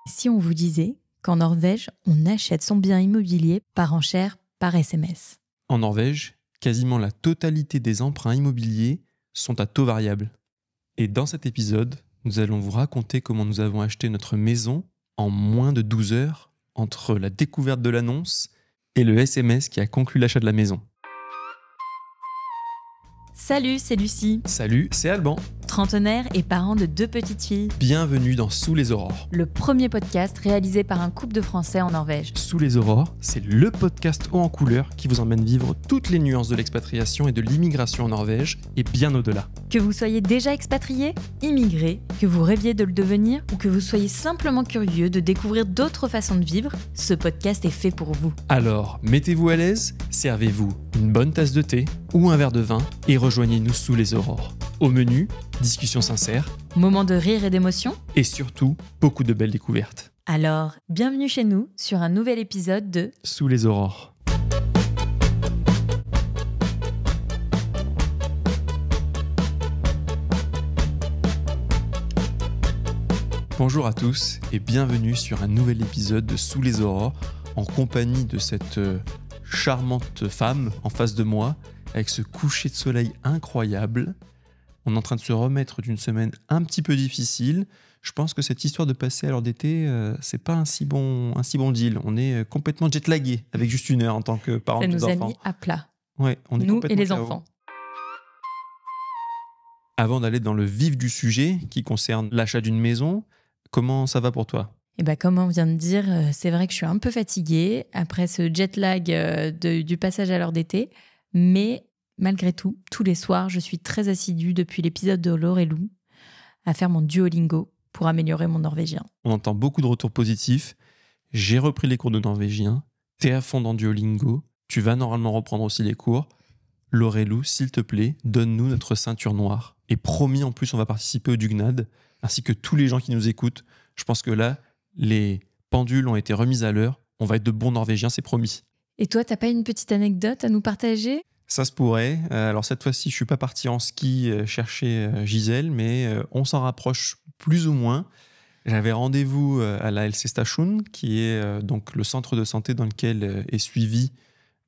Si on vous disait qu'en Norvège, on achète son bien immobilier par enchère par SMS? En Norvège, quasiment la totalité des emprunts immobiliers sont à taux variable. Et dans cet épisode, nous allons vous raconter comment nous avons acheté notre maison en moins de 12 heures entre la découverte de l'annonce et le SMS qui a conclu l'achat de la maison. Salut, c'est Lucie, Salut, c'est Alban. trentenaire et parent de 2 petites filles. Bienvenue dans Sous les aurores. Le premier podcast réalisé par un couple de Français en Norvège. Sous les aurores, c'est le podcast haut en couleur qui vous emmène vivre toutes les nuances de l'expatriation et de l'immigration en Norvège et bien au-delà. Que vous soyez déjà expatrié, immigré, que vous rêviez de le devenir ou que vous soyez simplement curieux de découvrir d'autres façons de vivre, ce podcast est fait pour vous. Alors, mettez-vous à l'aise, servez-vous une bonne tasse de thé ou un verre de vin et rejoignez-nous sous les aurores. Au menu, discussions sincères Moment de rire et d'émotion? et surtout, beaucoup de belles découvertes. Alors, bienvenue chez nous sur un nouvel épisode de Sous les aurores. Bonjour à tous et bienvenue sur un nouvel épisode de Sous les aurores en compagnie de cette charmante femme en face de moi avec ce coucher de soleil incroyable. On est en train de se remettre d'une semaine un petit peu difficile. Je pense que cette histoire de passer à l'heure d'été, c'est pas un si bon deal. On est complètement jetlagué avec juste une heure en tant que parent Ça de nous a enfants. mis à plat, Ouais, on est nous et complètement les KO. enfants. Avant d'aller dans le vif du sujet qui concerne l'achat d'une maison, comment ça va pour toi ? Et bah comme on vient de dire, c'est vrai que je suis un peu fatiguée après ce jet lag du passage à l'heure d'été. Mais malgré tout, tous les soirs, je suis très assidue depuis l'épisode de Laure et Lou à faire mon Duolingo pour améliorer mon norvégien. On entend beaucoup de retours positifs. J'ai repris les cours de norvégien. T'es à fond dans Duolingo. Tu vas normalement reprendre aussi les cours. Laurelou, s'il te plaît, donne-nous notre ceinture noire. Et promis, en plus, on va participer au Dugnad, ainsi que tous les gens qui nous écoutent. Je pense que là, les pendules ont été remises à l'heure. On va être de bons Norvégiens, c'est promis. Et toi, t'as pas une petite anecdote à nous partager ? Ça se pourrait. Alors cette fois-ci, je suis pas parti en ski chercher Gisèle, mais on s'en rapproche plus ou moins. J'avais rendez-vous à la LC Station, qui est donc le centre de santé dans lequel est suivie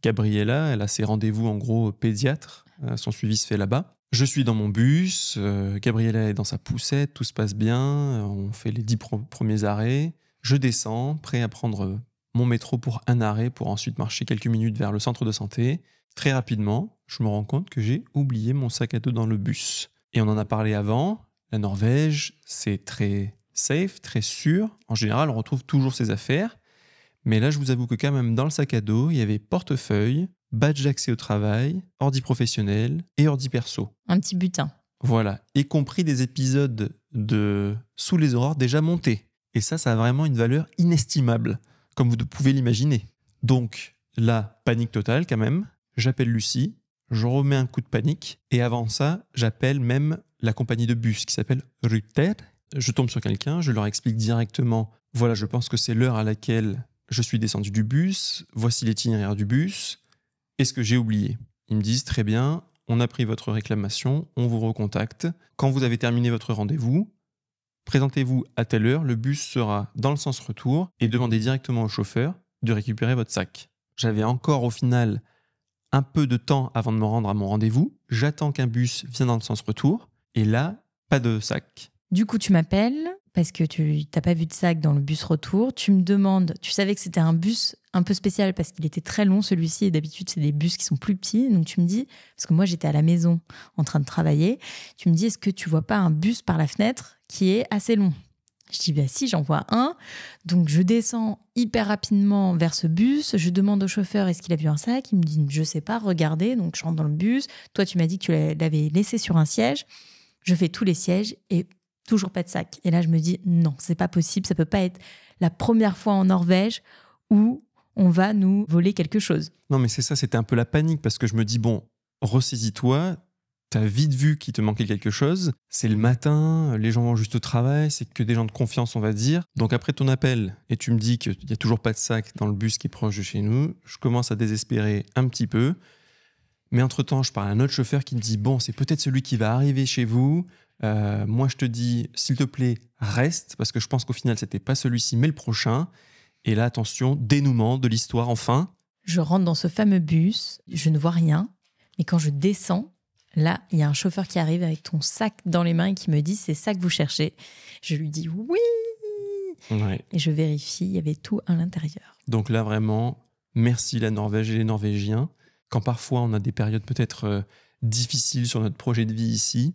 Gabriella. Elle a ses rendez-vous en gros pédiatre. Son suivi se fait là-bas. Je suis dans mon bus, Gabriella est dans sa poussette, tout se passe bien. On fait les 10 premiers arrêts. Je descends, prêt à prendre mon métro pour un arrêt, pour ensuite marcher quelques minutes vers le centre de santé. Très rapidement, je me rends compte que j'ai oublié mon sac à dos dans le bus. Et on en a parlé avant, la Norvège, c'est très safe, très sûr. En général, on retrouve toujours ses affaires. Mais là, je vous avoue que quand même, dans le sac à dos, il y avait portefeuille, badge d'accès au travail, ordi professionnel et ordi perso. Un petit butin. Voilà, y compris des épisodes de Sous les aurores déjà montés. Et ça a vraiment une valeur inestimable, comme vous pouvez l'imaginer. Donc là, panique totale quand même. J'appelle Lucie, je remets un coup de panique. Et avant ça, j'appelle même la compagnie de bus qui s'appelle Ruter. Je tombe sur quelqu'un, je leur explique directement, voilà, je pense que c'est l'heure à laquelle je suis descendu du bus, voici l'itinéraire du bus. Est-ce que j'ai oublié ? Ils me disent, très bien, on a pris votre réclamation, on vous recontacte. Quand vous avez terminé votre rendez-vous, présentez-vous à telle heure, le bus sera dans le sens retour et demandez directement au chauffeur de récupérer votre sac. J'avais encore au final un peu de temps avant de me rendre à mon rendez-vous. J'attends qu'un bus vienne dans le sens retour et là, pas de sac. Du coup, tu m'appelles parce que tu n'as pas vu de sac dans le bus retour. Tu me demandes, tu savais que c'était un bus un peu spécial parce qu'il était très long celui-ci et d'habitude, c'est des bus qui sont plus petits. Donc tu me dis, parce que moi j'étais à la maison en train de travailler, tu me dis, est-ce que tu vois pas un bus par la fenêtre qui est assez long ? Je dis, bah si, j'en vois un. Donc je descends hyper rapidement vers ce bus. Je demande au chauffeur, est-ce qu'il a vu un sac ? Il me dit, je sais pas, regardez. Donc je rentre dans le bus. Toi, tu m'as dit que tu l'avais laissé sur un siège. Je fais tous les sièges et toujours pas de sac. Et là, je me dis, non, c'est pas possible. Ça peut pas être la première fois en Norvège où on va nous voler quelque chose. Non mais c'est ça, c'était un peu la panique parce que je me dis, bon, ressaisis-toi, t'as vite vu qu'il te manquait quelque chose, c'est le matin, les gens vont juste au travail, c'est que des gens de confiance on va dire. Donc après ton appel et tu me dis qu'il n'y a toujours pas de sac dans le bus qui est proche de chez nous, je commence à désespérer un petit peu. Mais entre-temps, je parle à un autre chauffeur qui me dit « Bon, c'est peut-être celui qui va arriver chez vous. Moi, je te dis, s'il te plaît, reste, parce que je pense qu'au final, c'était pas celui-ci, mais le prochain. Et là, attention, dénouement de l'histoire, enfin. Je rentre dans ce fameux bus, je ne vois rien. Mais quand je descends, là, il y a un chauffeur qui arrive avec ton sac dans les mains et qui me dit « c'est ça que vous cherchez ». Je lui dis « oui ». Ouais. Et je vérifie, il y avait tout à l'intérieur. Donc là, vraiment, merci la Norvège et les Norvégiens. Quand parfois on a des périodes peut-être difficiles sur notre projet de vie ici,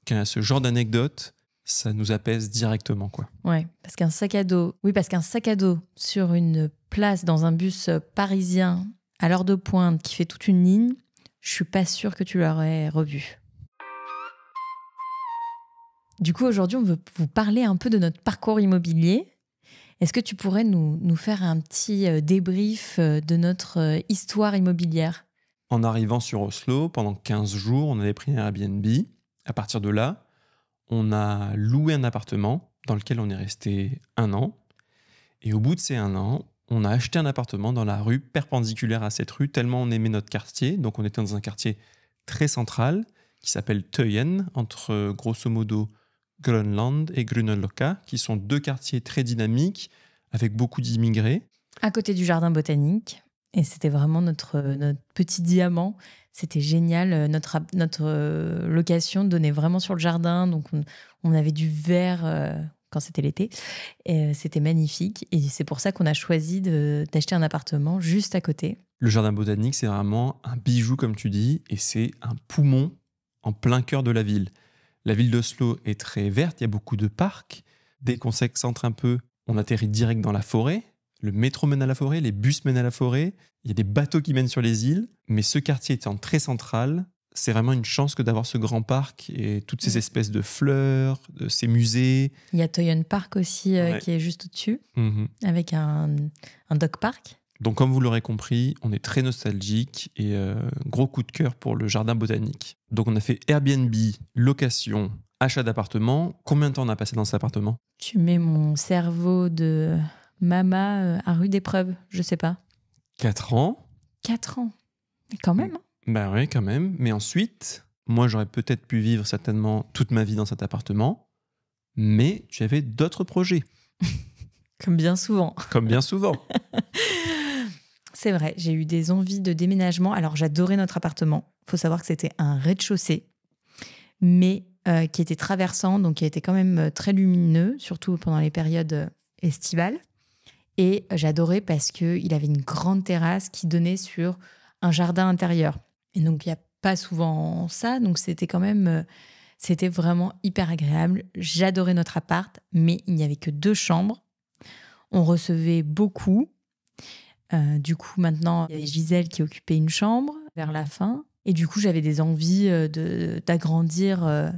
quand il y a ce genre d'anecdote, ça nous apaise directement, quoi. Ouais, parce qu'un sac à dos, sur une place dans un bus parisien à l'heure de pointe qui fait toute une ligne, je suis pas sûre que tu l'aurais revu. Du coup, aujourd'hui, on veut vous parler un peu de notre parcours immobilier. Est-ce que tu pourrais nous faire un petit débrief de notre histoire immobilière ? En arrivant sur Oslo, pendant 15 jours, on avait pris un Airbnb. À partir de là, on a loué un appartement dans lequel on est resté 1 an. Et au bout de ces 1 an, on a acheté un appartement dans la rue perpendiculaire à cette rue, tellement on aimait notre quartier. Donc on était dans un quartier très central qui s'appelle Tøyen, entre grosso modo Grønland et Grünerløkka, qui sont 2 quartiers très dynamiques avec beaucoup d'immigrés. À côté du jardin botanique. Et c'était vraiment notre petit diamant. C'était génial. Notre location donnait vraiment sur le jardin. Donc, on avait du vert quand c'était l'été. Et c'était magnifique. Et c'est pour ça qu'on a choisi d'acheter un appartement juste à côté. Le jardin botanique, c'est vraiment un bijou, comme tu dis. Et c'est un poumon en plein cœur de la ville. La ville d'Oslo est très verte. Il y a beaucoup de parcs. Dès qu'on s'excentre un peu, on atterrit direct dans la forêt. Le métro mène à la forêt, les bus mènent à la forêt, il y a des bateaux qui mènent sur les îles. Mais ce quartier étant très central, c'est vraiment une chance que d'avoir ce grand parc et toutes ces espèces de fleurs, de ces musées. Il y a Tøyen Park aussi qui est juste au-dessus, avec un dog park. Donc comme vous l'aurez compris, on est très nostalgique et gros coup de cœur pour le jardin botanique. Donc on a fait Airbnb, location, achat d'appartement. Combien de temps on a passé dans cet appartement ? Tu mets mon cerveau de Mama à rude épreuve, je sais pas. 4 ans. 4 ans. Quand même. Bah oui, quand même. Mais ensuite, moi, j'aurais peut-être pu vivre certainement toute ma vie dans cet appartement, mais j'avais d'autres projets. Comme bien souvent. Comme bien souvent. C'est vrai, j'ai eu des envies de déménagement. Alors, j'adorais notre appartement. Il faut savoir que c'était un rez-de-chaussée, mais qui était traversant, donc qui était quand même très lumineux, surtout pendant les périodes estivales. Et j'adorais parce qu'il avait une grande terrasse qui donnait sur un jardin intérieur. Et donc, il n'y a pas souvent ça. Donc, c'était quand même... c'était vraiment hyper agréable. J'adorais notre appart, mais il n'y avait que 2 chambres. On recevait beaucoup. Du coup, maintenant, il y avait Gisèle qui occupait une chambre vers la fin. Et du coup, j'avais des envies d'agrandir...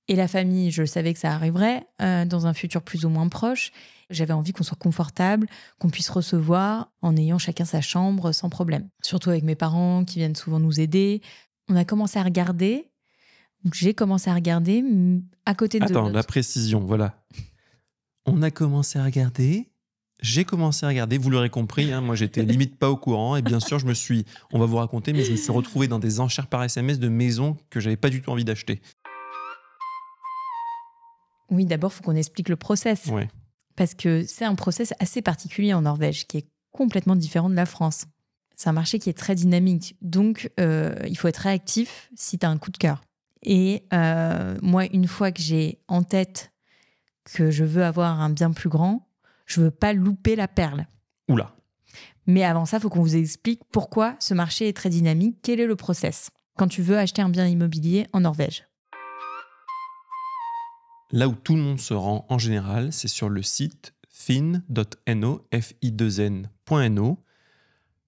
et la famille, je savais que ça arriverait dans un futur plus ou moins proche. J'avais envie qu'on soit confortable, qu'on puisse recevoir en ayant chacun sa chambre sans problème. Surtout avec mes parents qui viennent souvent nous aider. On a commencé à regarder. J'ai commencé à regarder à côté de... Attends, la précision, voilà. On a commencé à regarder. J'ai commencé à regarder. Vous l'aurez compris, hein, moi, j'étais limite pas au courant. Et bien sûr, on va vous raconter, mais je me suis retrouvé dans des enchères par SMS de maisons que j'avais pas du tout envie d'acheter. Oui, d'abord, il faut qu'on explique le process. Ouais. Parce que c'est un process assez particulier en Norvège, qui est complètement différent de la France. C'est un marché qui est très dynamique. Donc, il faut être réactif si tu as un coup de cœur. Et moi, une fois que j'ai en tête que je veux avoir un bien plus grand, je veux pas louper la perle. Oula. Mais avant ça, il faut qu'on vous explique pourquoi ce marché est très dynamique, quel est le process quand tu veux acheter un bien immobilier en Norvège. Là où tout le monde se rend en général, c'est sur le site finn.no, fi2n.no,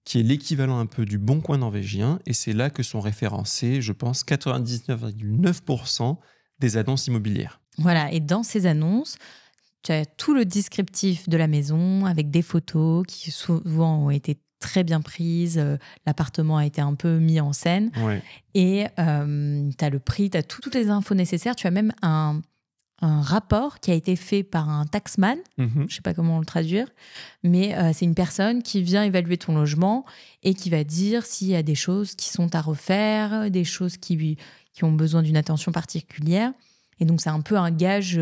qui est l'équivalent un peu du Bon Coin norvégien, et c'est là que sont référencés, je pense, 99,9% des annonces immobilières. Voilà, et dans ces annonces, tu as tout le descriptif de la maison avec des photos qui souvent ont été très bien prises, l'appartement a été un peu mis en scène, Ouais. et tu as le prix, tu as toutes les infos nécessaires, tu as même un rapport qui a été fait par un taxman, je ne sais pas comment le traduire, mais c'est une personne qui vient évaluer ton logement et qui va dire s'il y a des choses qui sont à refaire, des choses qui ont besoin d'une attention particulière. Et donc, c'est un peu un gage.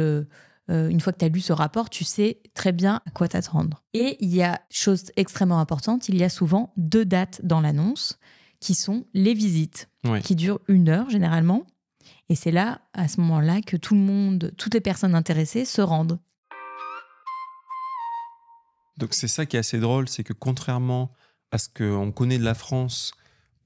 Une fois que tu as lu ce rapport, tu sais très bien à quoi t'attendre. Et il y a, chose extrêmement importante, il y a souvent 2 dates dans l'annonce qui sont les visites, qui durent 1 heure généralement. Et c'est là, à ce moment-là, que toutes les personnes intéressées se rendent. Donc c'est ça qui est assez drôle, c'est que contrairement à ce qu'on connaît de la France,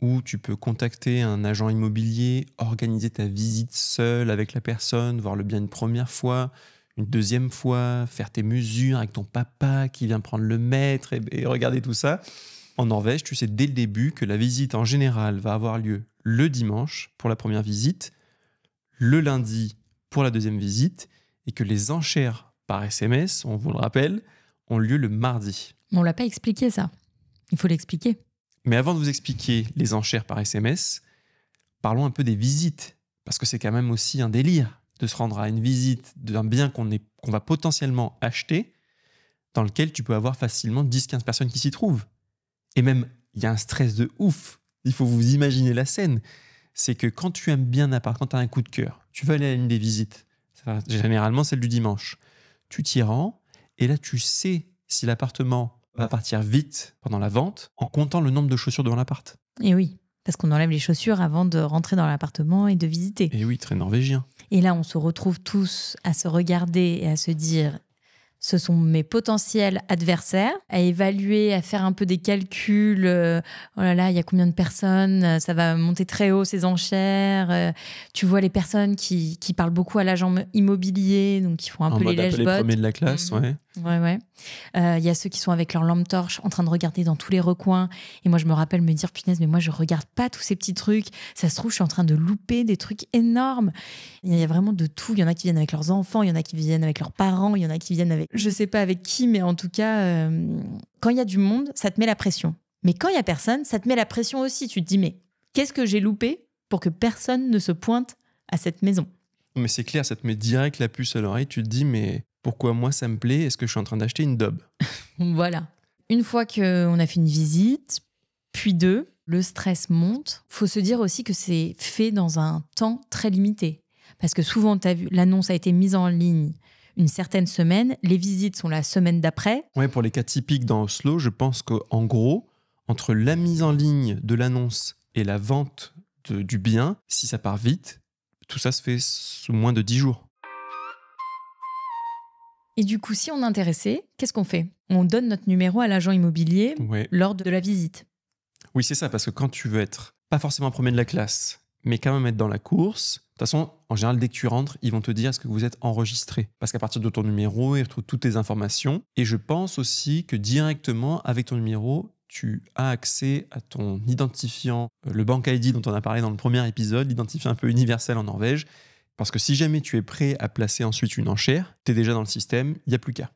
où tu peux contacter un agent immobilier, organiser ta visite seule avec la personne, voir le bien une première fois, une deuxième fois, faire tes mesures avec ton papa qui vient prendre le mètre et regarder tout ça. En Norvège, tu sais dès le début que la visite en général va avoir lieu le dimanche pour la première visite, le lundi pour la deuxième visite, et que les enchères par SMS, on vous le rappelle, ont lieu le mardi. On ne l'a pas expliqué ça. Il faut l'expliquer. Mais avant de vous expliquer les enchères par SMS, parlons un peu des visites, parce que c'est quand même aussi un délire de se rendre à une visite d'un bien qu'on va potentiellement acheter, dans lequel tu peux avoir facilement 10-15 personnes qui s'y trouvent. Et même, il y a un stress de ouf. Il faut vous imaginer la scène. C'est que quand tu aimes bien un appart, quand tu as un coup de cœur, tu vas aller à une des visites, généralement celle du dimanche, tu t'y rends, et là tu sais si l'appartement va partir vite pendant la vente en comptant le nombre de chaussures devant l'appart. Et oui, parce qu'on enlève les chaussures avant de rentrer dans l'appartement et de visiter. Et oui, très norvégien. Et là, on se retrouve tous à se regarder et à se dire... Ce sont mes potentiels adversaires, à évaluer, à faire un peu des calculs. Oh là là, il y a combien de personnes? Ça va monter très haut, ces enchères. Tu vois les personnes qui parlent beaucoup à l'agent immobilier, donc qui font un peu les lèche-bottes. Les premiers de la classe, ouais. Ouais. Il y a ceux qui sont avec leur lampe torche en train de regarder dans tous les recoins. Et moi, je me rappelle me dire, punaise, mais moi, je regarde pas tous ces petits trucs. Ça se trouve, je suis en train de louper des trucs énormes. Il y a vraiment de tout. Il y en a qui viennent avec leurs enfants, il y en a qui viennent avec leurs parents, il y en a qui viennent avec, je sais pas avec qui, mais en tout cas, quand il y a du monde, ça te met la pression. Mais quand il y a personne, ça te met la pression aussi. Tu te dis, mais qu'est-ce que j'ai loupé pour que personne ne se pointe à cette maison? Mais c'est clair, ça te met direct la puce à l'oreille. Tu te dis, mais pourquoi moi ça me plaît? Est-ce que je suis en train d'acheter une daube? Voilà. Une fois qu'on a fait une visite, puis 2, le stress monte. Il faut se dire aussi que c'est fait dans un temps très limité. Parce que souvent, tu as vu, l'annonce a été mise en ligne une certaine semaine. Les visites sont la semaine d'après. Ouais, pour les cas typiques dans Oslo, je pense qu'en gros, entre la mise en ligne de l'annonce et la vente du bien, si ça part vite, tout ça se fait sous moins de 10 jours. Et du coup, si on est intéressé, qu'est-ce qu'on fait? On donne notre numéro à l'agent immobilier lors de la visite. Oui, c'est ça, parce que quand tu veux être pas forcément premier de la classe, mais quand même être dans la course, de toute façon, en général, dès que tu rentres, ils vont te dire est-ce que vous êtes enregistré. Parce qu'à partir de ton numéro, ils retrouvent toutes tes informations. Et je pense aussi que directement, avec ton numéro, tu as accès à ton identifiant, le Bank ID dont on a parlé dans le premier épisode, l'identifiant un peu universel en Norvège. Parce que si jamais tu es prêt à placer ensuite une enchère, tu es déjà dans le système, il n'y a plus qu'à.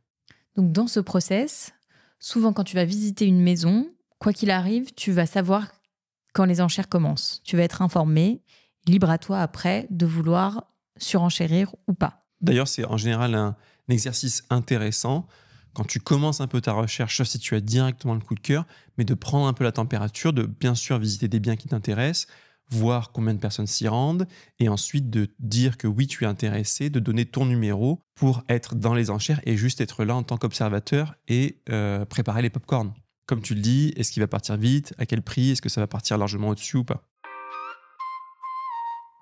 Donc dans ce process, souvent quand tu vas visiter une maison, quoi qu'il arrive, tu vas savoir quand les enchères commencent. Tu vas être informé, libre à toi après de vouloir surenchérir ou pas. D'ailleurs, c'est en général un exercice intéressant quand tu commences un peu ta recherche, sauf si tu as directement le coup de cœur, mais de prendre un peu la température, de bien sûr visiter des biens qui t'intéressent, voir combien de personnes s'y rendent, et ensuite de dire que oui, tu es intéressé, de donner ton numéro pour être dans les enchères et juste être là en tant qu'observateur et préparer les pop-corns. Comme tu le dis, est-ce qu'il va partir vite? À quel prix? Est-ce que ça va partir largement au-dessus ou pas?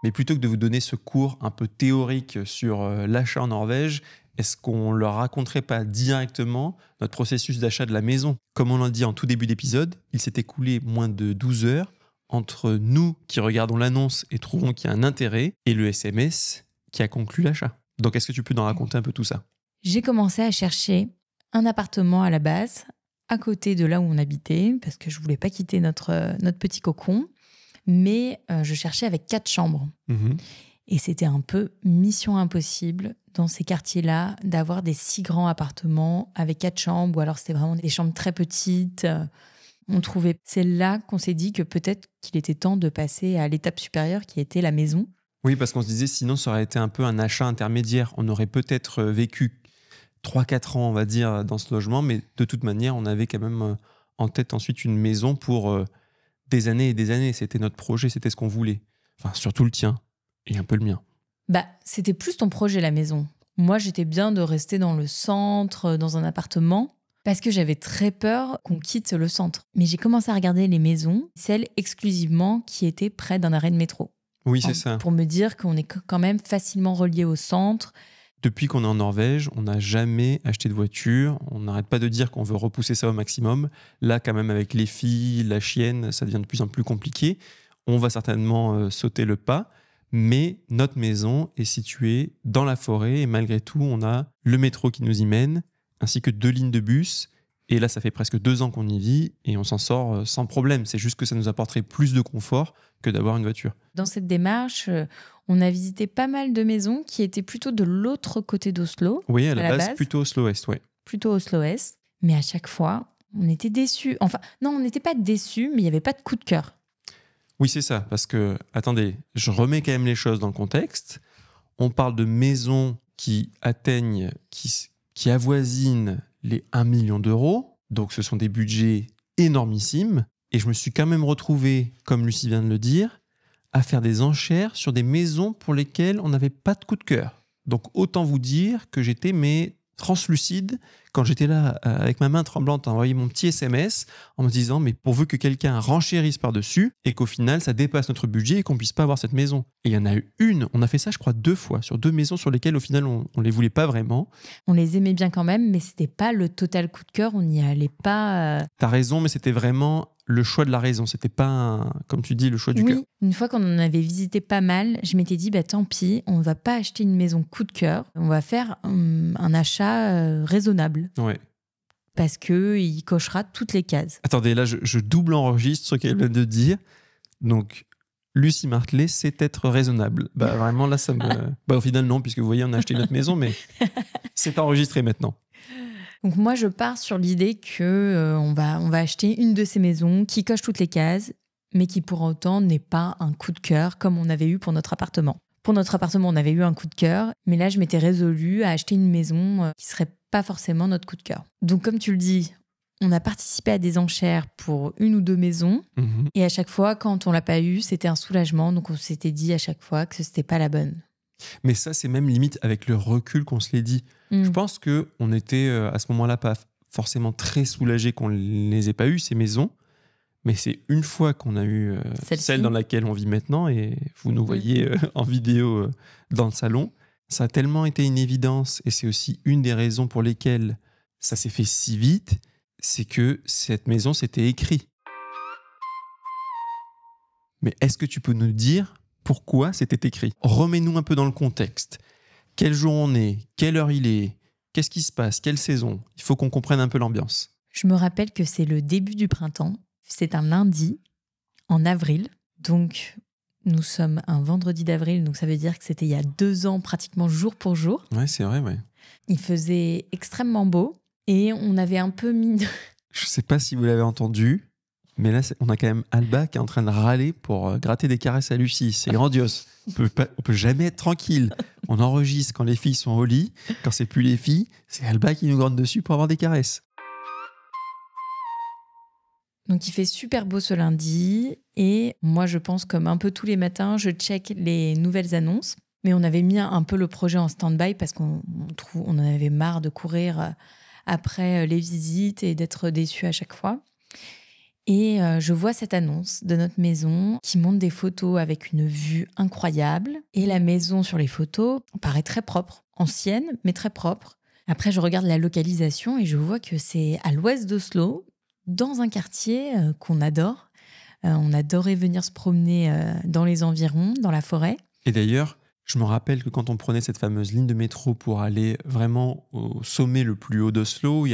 Mais plutôt que de vous donner ce cours un peu théorique sur l'achat en Norvège, est-ce qu'on leur raconterait pas directement notre processus d'achat de la maison? Comme on l'a dit en tout début d'épisode, il s'est écoulé moins de 12 heures entre nous qui regardons l'annonce et trouvons qu'il y a un intérêt et le SMS qui a conclu l'achat. Donc, est-ce que tu peux nous raconter un peu tout ça? J'ai commencé à chercher un appartement à la base, à côté de là où on habitait, parce que je voulais pas quitter notre petit cocon. Mais je cherchais avec 4 chambres. Mmh. Et c'était un peu mission impossible dans ces quartiers-là d'avoir des si grands appartements avec 4 chambres, ou alors c'était vraiment des chambres très petites. On trouvait. C'est là qu'on s'est dit que peut-être qu'il était temps de passer à l'étape supérieure qui était la maison. Oui, parce qu'on se disait sinon ça aurait été un peu un achat intermédiaire. On aurait peut-être vécu 3-4 ans, on va dire, dans ce logement, mais de toute manière, on avait quand même en tête ensuite une maison pour des années et des années. C'était notre projet, c'était ce qu'on voulait. Enfin, surtout le tien et un peu le mien. Bah, c'était plus ton projet, la maison. Moi, j'étais bien de rester dans le centre, dans un appartement, parce que j'avais très peur qu'on quitte le centre. Mais j'ai commencé à regarder les maisons, celles exclusivement qui étaient près d'un arrêt de métro. Oui, c'est ça. Pour me dire qu'on est quand même facilement relié au centre. Depuis qu'on est en Norvège, on n'a jamais acheté de voiture. On n'arrête pas de dire qu'on veut repousser ça au maximum. Là, quand même, avec les filles, la chienne, ça devient de plus en plus compliqué. On va certainement sauter le pas. Mais notre maison est située dans la forêt et malgré tout, on a le métro qui nous y mène, ainsi que 2 lignes de bus. Et là, ça fait presque 2 ans qu'on y vit et on s'en sort sans problème. C'est juste que ça nous apporterait plus de confort que d'avoir une voiture. Dans cette démarche, on a visité pas mal de maisons qui étaient plutôt de l'autre côté d'Oslo. Oui, à la base, plutôt Oslo-Est, ouais. Plutôt Oslo-Est. Mais à chaque fois, on était déçus. Enfin, non, on n'était pas déçus, mais il n'y avait pas de coup de cœur. Oui, c'est ça. Parce que, attendez, je remets quand même les choses dans le contexte. On parle de maisons qui atteignent, qui avoisinent les 1 million d'euros. Donc, ce sont des budgets énormissimes. Et je me suis quand même retrouvé, comme Lucie vient de le dire, à faire des enchères sur des maisons pour lesquelles on n'avait pas de coup de cœur. Donc, autant vous dire que j'étais translucide quand j'étais là avec ma main tremblante à envoyer mon petit SMS en me disant mais pourvu que quelqu'un renchérisse par-dessus et qu'au final ça dépasse notre budget et qu'on puisse pas avoir cette maison. Et il y en a eu une, on a fait ça je crois 2 fois sur 2 maisons sur lesquelles au final on les voulait pas vraiment. On les aimait bien quand même, mais c'était pas le total coup de cœur, on n'y allait pas. T'as raison, mais c'était vraiment le choix de la raison, c'était pas comme tu dis le choix du cœur. Oui, une fois qu'on en avait visité pas mal, je m'étais dit tant pis, on va pas acheter une maison coup de cœur, on va faire un achat raisonnable. Ouais. Parce qu'il cochera toutes les cases. Attendez, là je double enregistre ce qu'elle vient de dire. Donc Lucie Martelet, c'est être raisonnable. Bah vraiment là ça me... Bah au final non, puisque vous voyez on a acheté notre maison, mais c'est enregistré maintenant. Donc moi, je pars sur l'idée que on va acheter une de ces maisons qui coche toutes les cases, mais qui pour autant n'est pas un coup de cœur comme on avait eu pour notre appartement. Pour notre appartement, on avait eu un coup de cœur, mais là, je m'étais résolue à acheter une maison qui serait pas forcément notre coup de cœur. Donc comme tu le dis, on a participé à des enchères pour 1 ou 2 maisons, et à chaque fois, quand on l'a pas eu, c'était un soulagement. Donc on s'était dit à chaque fois que c'était pas la bonne. Mais ça, c'est même limite avec le recul qu'on se l'est dit. Je pense qu'on était à ce moment-là pas forcément très soulagés qu'on ne les ait pas eues, ces maisons. Mais c'est une fois qu'on a eu celle dans laquelle on vit maintenant, et vous nous voyez en vidéo dans le salon, ça a tellement été une évidence, et c'est aussi une des raisons pour lesquelles ça s'est fait si vite, c'est que cette maison s'était écrite. Mais est-ce que tu peux nous dire pourquoi c'était écrit? Remets-nous un peu dans le contexte. Quel jour on est? Quelle heure il est? Qu'est-ce qui se passe? Quelle saison? Il faut qu'on comprenne un peu l'ambiance. Je me rappelle que c'est le début du printemps. C'est un lundi, en avril. Donc, nous sommes un vendredi d'avril. Donc, ça veut dire que c'était il y a 2 ans, pratiquement jour pour jour. Ouais, c'est vrai, ouais. Il faisait extrêmement beau. Et on avait un peu mis... Je sais pas si vous l'avez entendu, mais là, on a quand même Alba qui est en train de râler pour gratter des caresses à Lucie. C'est grandiose. On peut jamais être tranquille. On enregistre quand les filles sont au lit. Quand c'est plus les filles, c'est Alba qui nous grogne dessus pour avoir des caresses. Donc il fait super beau ce lundi. Et moi, je pense comme un peu tous les matins, je check les nouvelles annonces. Mais on avait mis un peu le projet en stand-by parce qu'on en avait marre de courir après les visites et d'être déçus à chaque fois. Et je vois cette annonce de notre maison qui montre des photos avec une vue incroyable. Et la maison sur les photos paraît très propre, ancienne, mais très propre. Après, je regarde la localisation et je vois que c'est à l'ouest d'Oslo, dans un quartier qu'on adore. On adorait venir se promener dans les environs, dans la forêt. Et d'ailleurs, je me rappelle que quand on prenait cette fameuse ligne de métro pour aller vraiment au sommet le plus haut d'Oslo, il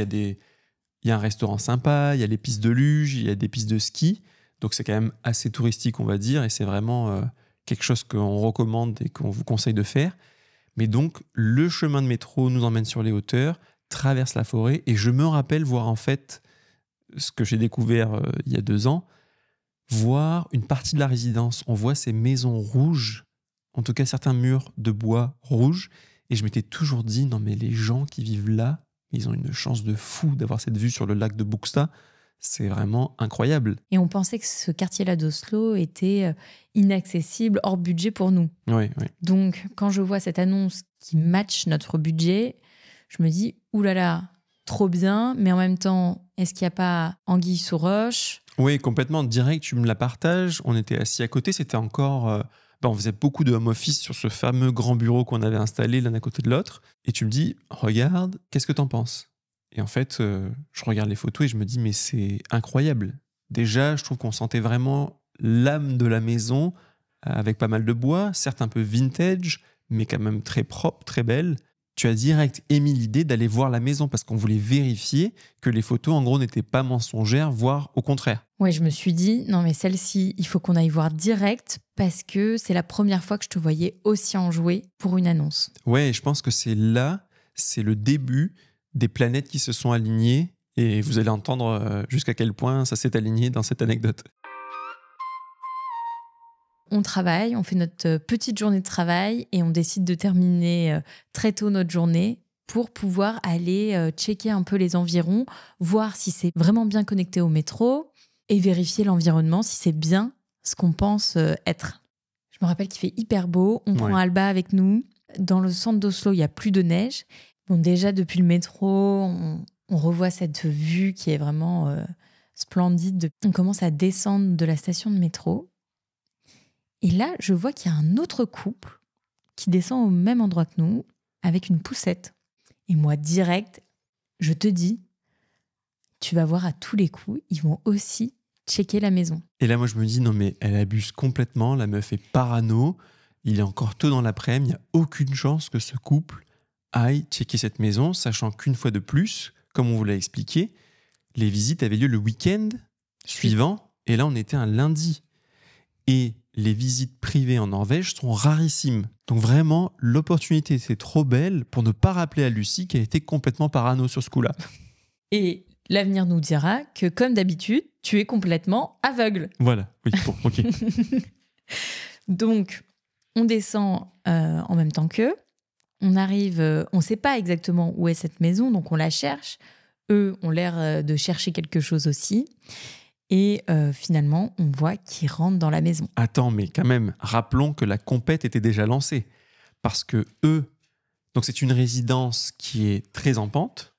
y a un restaurant sympa, il y a les pistes de luge, il y a des pistes de ski. Donc c'est quand même assez touristique, on va dire, et c'est vraiment quelque chose qu'on recommande et qu'on vous conseille de faire. Mais donc, le chemin de métro nous emmène sur les hauteurs, traverse la forêt, et je me rappelle voir en fait ce que j'ai découvert il y a 2 ans, voir une partie de la résidence. On voit ces maisons rouges, en tout cas certains murs de bois rouges, et je m'étais toujours dit, non mais les gens qui vivent là, ils ont une chance de fou d'avoir cette vue sur le lac de Bogstad. c'est vraiment incroyable. Et on pensait que ce quartier-là d'Oslo était inaccessible, hors budget pour nous. Oui, oui. Donc, quand je vois cette annonce qui match notre budget, je me dis, oulala, trop bien, mais en même temps, est-ce qu'il n'y a pas anguille sous roche ? Oui, complètement. Direct, tu me la partages. On était assis à côté. C'était encore... on faisait beaucoup de home office sur ce fameux grand bureau qu'on avait installé l'un à côté de l'autre. Et tu me dis, regarde, qu'est-ce que t'en penses ? Et en fait, je regarde les photos et je me dis, mais c'est incroyable. Déjà, je trouve qu'on sentait vraiment l'âme de la maison, avec pas mal de bois, certes un peu vintage, mais quand même très propre, très belle. Tu as direct émis l'idée d'aller voir la maison parce qu'on voulait vérifier que les photos, en gros, n'étaient pas mensongères, voire au contraire. Ouais, je me suis dit, non mais celle-ci, il faut qu'on aille voir direct parce que c'est la première fois que je te voyais aussi enjouée pour une annonce. Ouais, je pense que c'est le début des planètes qui se sont alignées et vous allez entendre jusqu'à quel point ça s'est aligné dans cette anecdote. On travaille, on fait notre petite journée de travail et on décide de terminer très tôt notre journée pour pouvoir aller checker un peu les environs, voir si c'est vraiment bien connecté au métro et vérifier l'environnement, si c'est bien ce qu'on pense être. Je me rappelle qu'il fait hyper beau, on prend Alba avec nous. Dans le centre d'Oslo, il n'y a plus de neige. Bon, déjà, depuis le métro, on revoit cette vue qui est vraiment splendide. On commence à descendre de la station de métro. Et là, je vois qu'il y a un autre couple qui descend au même endroit que nous, avec une poussette. Et moi, direct, je te dis, tu vas voir à tous les coups, ils vont aussi checker la maison. Et là, moi, je me dis, non mais elle abuse complètement, la meuf est parano, il est encore tôt dans l'après-midi, il n'y a aucune chance que ce couple aille checker cette maison, sachant qu'une fois de plus, comme on vous l'a expliqué, les visites avaient lieu le week-end suivant, et là, on était un lundi. Et les visites privées en Norvège sont rarissimes. Donc vraiment, l'opportunité était trop belle pour ne pas rappeler à Lucie qu'elle était complètement parano sur ce coup-là. Et l'avenir nous dira que, comme d'habitude, tu es complètement aveugle. Voilà, oui, bon, ok. Donc, on descend en même temps qu'eux. On arrive, on ne sait pas exactement où est cette maison, donc on la cherche. Eux ont l'air de chercher quelque chose aussi. Et finalement, on voit qu'ils rentrent dans la maison. Attends, mais quand même, rappelons que la compète était déjà lancée. Parce que eux, donc c'est une résidence qui est très en pente,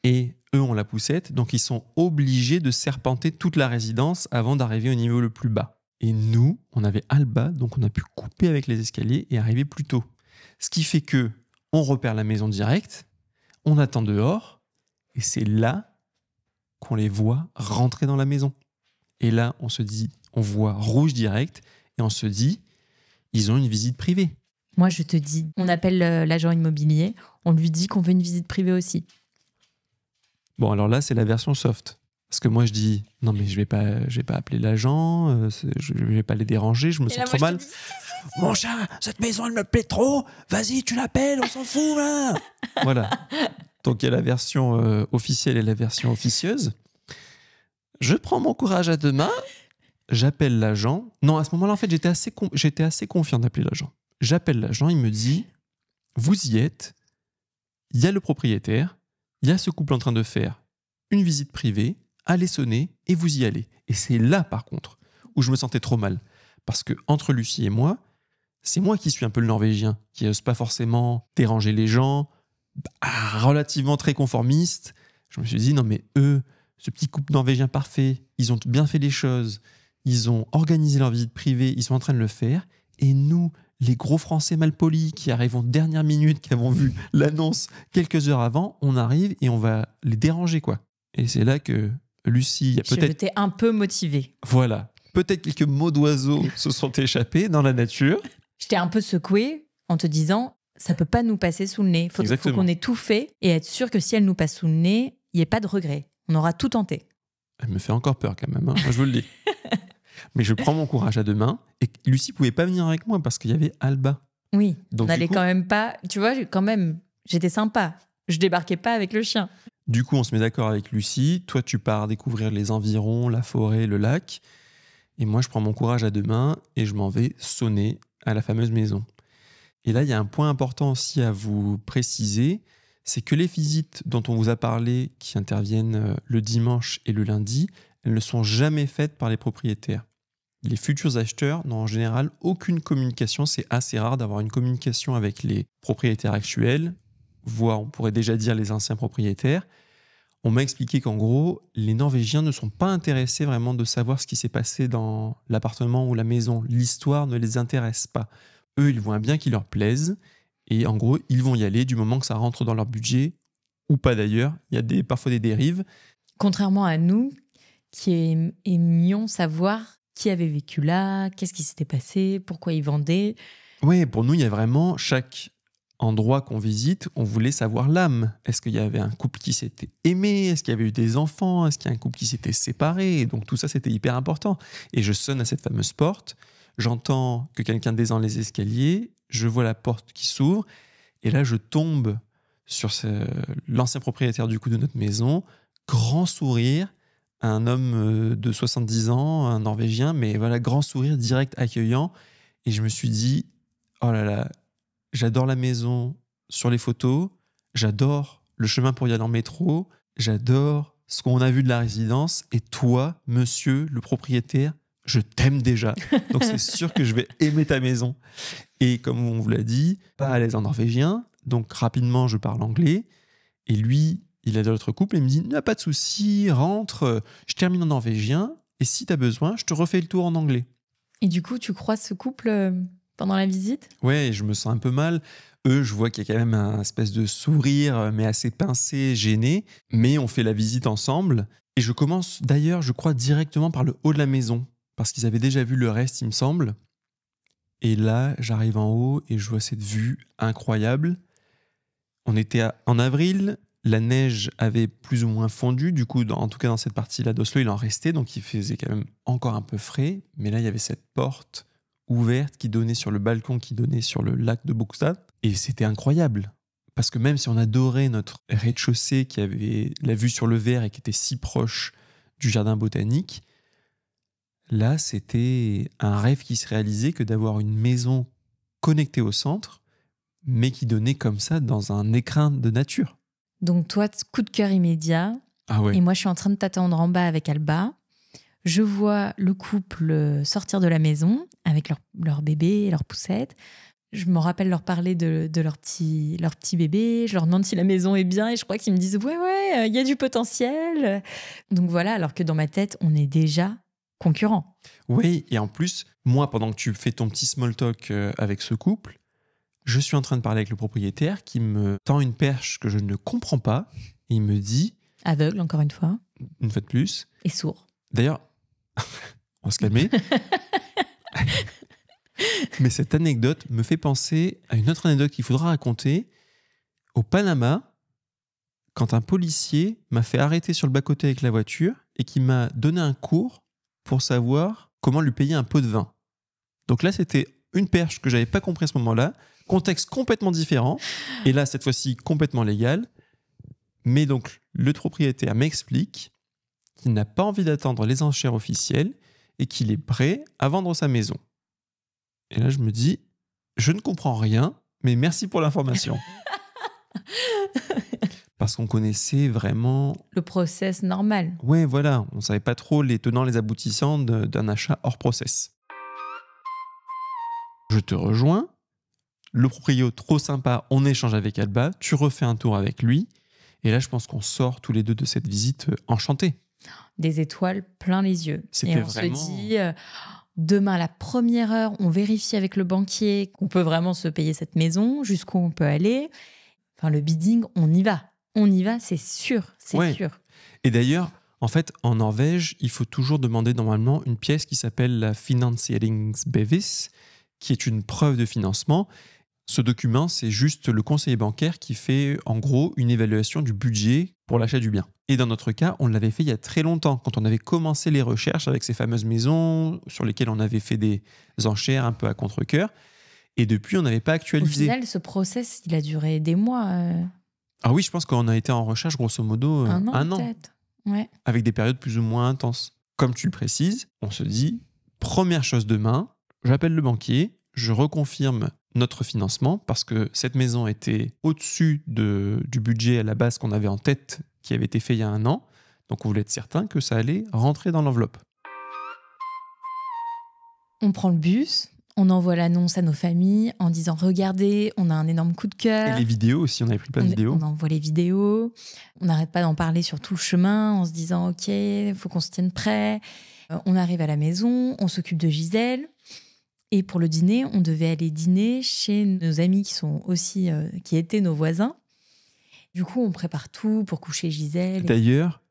et eux ont la poussette, donc ils sont obligés de serpenter toute la résidence avant d'arriver au niveau le plus bas. Et nous, on avait Alba, donc on a pu couper avec les escaliers et arriver plus tôt. Ce qui fait que on repère la maison directe, on attend dehors, et c'est là qu'on les voit rentrer dans la maison. Et là, on se dit, on voit rouge direct, et on se dit, ils ont une visite privée. Moi, je te dis, on appelle l'agent immobilier, on lui dit qu'on veut une visite privée aussi. Bon, alors là, c'est la version soft. Parce que moi, je dis, non, mais je vais pas appeler l'agent, je vais pas les déranger, je me sens trop mal. Dis, Mon chat, cette maison, elle me plaît trop, vas-y, tu l'appelles, on s'en fout, là. Voilà. Donc, il y a la version officielle et la version officieuse. Je prends mon courage à deux mains, j'appelle l'agent. Non, à ce moment-là, en fait, j'étais assez confiant d'appeler l'agent. J'appelle l'agent, il me dit, vous y êtes, il y a le propriétaire, il y a ce couple en train de faire une visite privée, allez sonner et vous y allez. Et c'est là, par contre, où je me sentais trop mal. Parce que entre Lucie et moi, c'est moi qui suis un peu le Norvégien, qui n'ose pas forcément déranger les gens, relativement très conformiste. Je me suis dit, non mais eux, ce petit couple norvégien parfait, ils ont bien fait les choses, ils ont organisé leur visite privée, ils sont en train de le faire, et nous, les gros Français malpolis qui arrivent en dernière minute, qui avons vu l'annonce quelques heures avant, on arrive et on va les déranger, quoi. Et c'est là que Lucie a peut-être... J'étais un peu motivée. Voilà. Peut-être quelques mots d'oiseaux se sont échappés dans la nature. J'étais un peu secouée en te disant, ça peut pas nous passer sous le nez. Faut qu'on ait tout fait et être sûr que si elle nous passe sous le nez, il n'y ait pas de regret. On aura tout tenté. Elle me fait encore peur quand même, hein. Moi, je vous le dis. Mais je prends mon courage à deux mains et Lucie pouvait pas venir avec moi parce qu'il y avait Alba. Oui, donc, on n'allait quand même pas... Tu vois, quand même, j'étais sympa. Je débarquais pas avec le chien. Du coup, on se met d'accord avec Lucie. Toi, tu pars découvrir les environs, la forêt, le lac. Et moi, je prends mon courage à deux mains et je m'en vais sonner à la fameuse maison. Et là, il y a un point important aussi à vous préciser, c'est que les visites dont on vous a parlé, qui interviennent le dimanche et le lundi, elles ne sont jamais faites par les propriétaires. Les futurs acheteurs n'ont en général aucune communication. C'est assez rare d'avoir une communication avec les propriétaires actuels, voire on pourrait déjà dire les anciens propriétaires. On m'a expliqué qu'en gros, les Norvégiens ne sont pas intéressés vraiment de savoir ce qui s'est passé dans l'appartement ou la maison. L'histoire ne les intéresse pas. Eux, ils voient bien qu'il leur plaise et en gros, ils vont y aller du moment que ça rentre dans leur budget ou pas d'ailleurs. Il y a parfois des dérives. Contrairement à nous, qui aimions savoir qui avait vécu là, qu'est-ce qui s'était passé, pourquoi ils vendaient. Oui, pour nous, il y a vraiment chaque endroit qu'on visite, on voulait savoir l'âme. Est-ce qu'il y avait un couple qui s'était aimé? Est-ce qu'il y avait eu des enfants? Est-ce qu'il y a un couple qui s'était séparé? Et donc tout ça, c'était hyper important. Et je sonne à cette fameuse porte, j'entends que quelqu'un descend les escaliers, je vois la porte qui s'ouvre, et là, je tombe sur l'ancien propriétaire du coup de notre maison, grand sourire, un homme de 70 ans, un Norvégien, mais voilà, grand sourire direct accueillant. Et je me suis dit, oh là là, j'adore la maison sur les photos, j'adore le chemin pour y aller en métro, j'adore ce qu'on a vu de la résidence. Et toi, monsieur le propriétaire, je t'aime déjà. Donc c'est sûr que je vais aimer ta maison. Et comme on vous l'a dit, pas à l'aise en norvégien. Donc rapidement, je parle anglais. Et lui, il a d'autres couples et il me dit, n'a pas de souci, rentre, je termine en norvégien. Et si tu as besoin, je te refais le tour en anglais. Et du coup, tu croises ce couple pendant la visite? Ouais, je me sens un peu mal. Eux, je vois qu'il y a quand même un espèce de sourire, mais assez pincé, gêné. Mais on fait la visite ensemble. Et je commence d'ailleurs, je crois, directement par le haut de la maison. Parce qu'ils avaient déjà vu le reste, il me semble. Et là, j'arrive en haut et je vois cette vue incroyable. On était en avril, la neige avait plus ou moins fondu. Du coup, en tout cas dans cette partie-là d'Oslo, il en restait. Donc il faisait quand même encore un peu frais. Mais là, il y avait cette porte ouverte qui donnait sur le balcon, qui donnait sur le lac de Bogstad. Et c'était incroyable. Parce que même si on adorait notre rez-de-chaussée qui avait la vue sur le verre et qui était si proche du jardin botanique, là, c'était un rêve qui se réalisait que d'avoir une maison connectée au centre, mais qui donnait comme ça dans un écrin de nature. Donc toi, coup de cœur immédiat. Ah ouais. Et moi, je suis en train de t'attendre en bas avec Alba. Je vois le couple sortir de la maison avec leur bébé et leur poussette. Je me rappelle leur parler de leur petit bébé. Je leur demande si la maison est bien et je crois qu'ils me disent « Ouais, il y a du potentiel ». Donc voilà, alors que dans ma tête, on est déjà concurrents. Oui, et en plus, moi, pendant que tu fais ton petit small talk avec ce couple, je suis en train de parler avec le propriétaire qui me tend une perche que je ne comprends pas. Et il me dit... Aveugle, encore une fois. Une fois de plus. Et sourd. D'ailleurs, on va se calmer. Mais cette anecdote me fait penser à une autre anecdote qu'il faudra raconter. Au Panama, quand un policier m'a fait arrêter sur le bas-côté avec la voiture et qui m'a donné un cours pour savoir comment lui payer un pot de vin. Donc là, c'était une perche que j'avais pas compris à ce moment-là. Contexte complètement différent. Et là, cette fois-ci, complètement légal. Mais donc, le propriétaire m'explique qu'il n'a pas envie d'attendre les enchères officielles et qu'il est prêt à vendre sa maison. Et là, je me dis, je ne comprends rien, mais merci pour l'information. Parce qu'on connaissait vraiment... Le process normal. Ouais, voilà. On ne savait pas trop les tenants, les aboutissants d'un achat hors process. Je te rejoins. Le proprio, trop sympa, on échange avec Alba. Tu refais un tour avec lui. Et là, je pense qu'on sort tous les deux de cette visite enchantés. Des étoiles plein les yeux. C'était et on vraiment... se dit, demain, à la première heure, on vérifie avec le banquier qu'on peut vraiment se payer cette maison, jusqu'où on peut aller. Enfin, le bidding, on y va. On y va, c'est sûr, c'est sûr. Et d'ailleurs, en fait, en Norvège, il faut toujours demander normalement une pièce qui s'appelle la Finansieringsbevis, qui est une preuve de financement. Ce document, c'est juste le conseiller bancaire qui fait en gros une évaluation du budget pour l'achat du bien. Et dans notre cas, on l'avait fait il y a très longtemps, quand on avait commencé les recherches avec ces fameuses maisons sur lesquelles on avait fait des enchères un peu à contre-cœur. Et depuis, on n'avait pas actualisé. Au final, ce process, il a duré des mois. Ah oui, je pense qu'on a été en recherche grosso modo un an. Peut-être. Ouais. Avec des périodes plus ou moins intenses. Comme tu le précises, on se dit, première chose demain, j'appelle le banquier, je reconfirme notre financement parce que cette maison était au-dessus du budget à la base qu'on avait en tête, qui avait été fait il y a 1 an. Donc, on voulait être certain que ça allait rentrer dans l'enveloppe. On prend le bus, on envoie l'annonce à nos familles en disant « Regardez, on a un énorme coup de cœur ». Et les vidéos aussi, on avait pris plein de vidéos. On envoie les vidéos, on n'arrête pas d'en parler sur tout le chemin en se disant « Ok, il faut qu'on se tienne prêt ». On arrive à la maison, on s'occupe de Gisèle. Et pour le dîner, on devait aller dîner chez nos amis qui sont aussi, qui étaient nos voisins. Du coup, on prépare tout pour coucher Gisèle. D'ailleurs,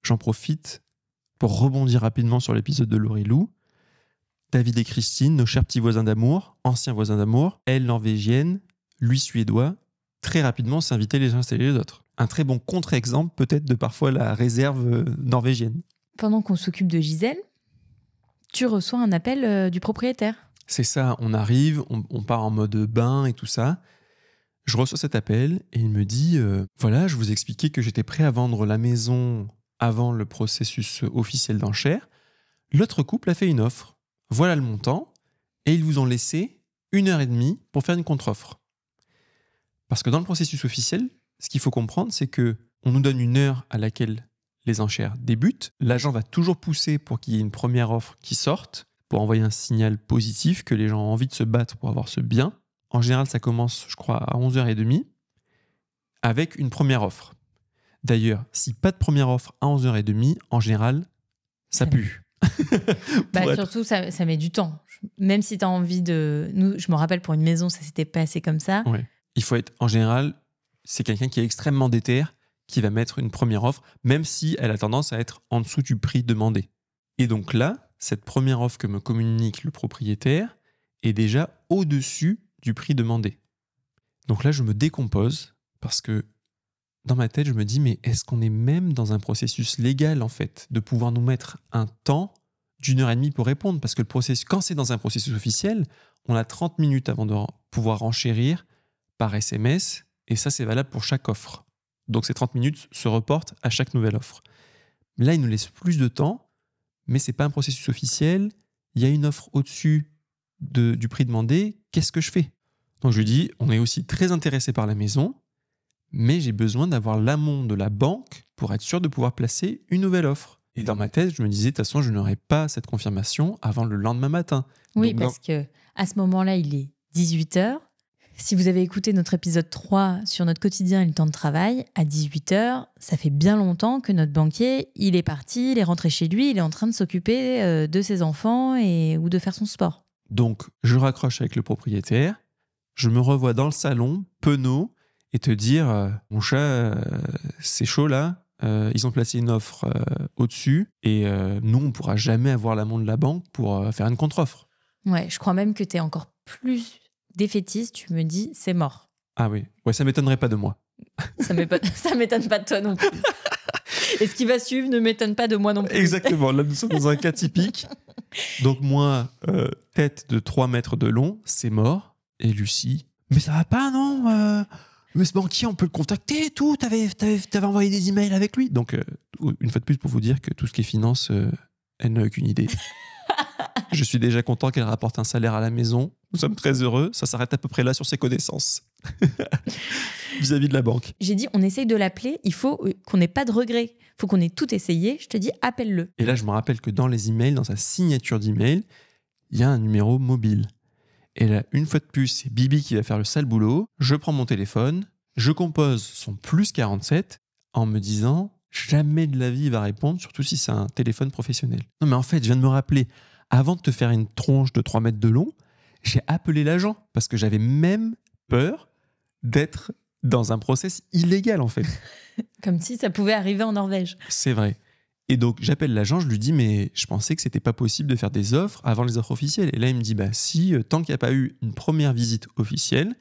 j'en profite pour rebondir rapidement sur l'épisode de Laurie Lou. David et Christine, nos chers petits voisins d'amour, anciens voisins d'amour, elle norvégienne, lui suédois, très rapidement s'invitaient les uns et les autres. Un très bon contre-exemple peut-être de parfois la réserve norvégienne. Pendant qu'on s'occupe de Gisèle, tu reçois un appel du propriétaire. C'est ça, on arrive, on part en mode bain et tout ça. Je reçois cet appel et il me dit voilà, je vous expliquais que j'étais prêt à vendre la maison avant le processus officiel d'enchère. L'autre couple a fait une offre. Voilà le montant et ils vous ont laissé 1h30 pour faire une contre-offre. Parce que dans le processus officiel, ce qu'il faut comprendre, c'est que on nous donne 1 heure à laquelle les enchères débutent. L'agent va toujours pousser pour qu'il y ait une première offre qui sorte, pour envoyer un signal positif que les gens ont envie de se battre pour avoir ce bien. En général, ça commence, je crois, à 11h30 avec une première offre. D'ailleurs, si pas de première offre à 11h30, en général, ça pue. Surtout, ça met du temps. Même si tu as envie de... Nous, je me rappelle, pour une maison, ça s'était passé comme ça. Ouais. Il faut être, en général, c'est quelqu'un qui est extrêmement déter, qui va mettre une première offre, même si elle a tendance à être en dessous du prix demandé. Et donc là, cette première offre que me communique le propriétaire est déjà au-dessus du prix demandé. Donc là, je me décompose parce que dans ma tête, je me dis, mais est-ce qu'on est même dans un processus légal, en fait, de pouvoir nous mettre un temps d'1h30 pour répondre? Parce que le processus, quand c'est dans un processus officiel, on a 30 minutes avant de pouvoir enchérir par SMS, et ça, c'est valable pour chaque offre. Donc ces 30 minutes se reportent à chaque nouvelle offre. Là, il nous laisse plus de temps, mais c'est pas un processus officiel. Il y a une offre au-dessus du prix demandé. Qu'est-ce que je fais? Donc je lui dis, on est aussi très intéressé par la maison, mais j'ai besoin d'avoir l'amont de la banque pour être sûr de pouvoir placer une nouvelle offre. Et dans ma tête, je me disais, de toute façon, je n'aurai pas cette confirmation avant le lendemain matin. Oui, donc, parce qu'à ce moment-là, il est 18h. Si vous avez écouté notre épisode 3 sur notre quotidien et le temps de travail, à 18h, ça fait bien longtemps que notre banquier, il est parti, il est rentré chez lui, il est en train de s'occuper de ses enfants ou de faire son sport. Donc, je raccroche avec le propriétaire, je me revois dans le salon, penaud, et te dire mon chat, c'est chaud là, ils ont placé une offre au-dessus, et nous, on ne pourra jamais avoir l'amont de la banque pour faire une contre-offre. Ouais, je crois même que tu es encore plus défaitiste, tu me dis, c'est mort. Ah oui, ouais, ça m'étonnerait pas de moi. Ça m'étonne pas de toi non plus. Et ce qui va suivre ne m'étonne pas de moi non plus. Exactement, là nous sommes dans un cas typique. Donc moi, tête de 3 mètres de long, c'est mort. Et Lucie, mais ça va pas, non mais ce banquier, on peut le contacter et tout. T'avais envoyé des emails avec lui. Donc, une fois de plus, pour vous dire que tout ce qui est finance, elle n'a aucune idée. Je suis déjà content qu'elle rapporte un salaire à la maison. Nous sommes très heureux. Ça s'arrête à peu près là sur ses connaissances vis-à-vis de la banque. J'ai dit, on essaye de l'appeler. Il faut qu'on n'ait pas de regrets. Il faut qu'on ait tout essayé. Je te dis, appelle-le. Et là, je me rappelle que dans les emails, dans sa signature d'email, il y a un numéro mobile. Et là, une fois de plus, c'est Bibi qui va faire le sale boulot. Je prends mon téléphone, je compose son plus 47 en me disant jamais de la vie il va répondre, surtout si c'est un téléphone professionnel. Non, mais en fait, je viens de me rappeler, avant de te faire une tronche de 3 mètres de long, j'ai appelé l'agent parce que j'avais même peur d'être dans un process illégal, en fait. Comme si ça pouvait arriver en Norvège. C'est vrai. Et donc, j'appelle l'agent, je lui dis, mais je pensais que c'était pas possible de faire des offres avant les offres officielles. Et là, il me dit, bah si, tant qu'il n'y a pas eu une première visite officielle,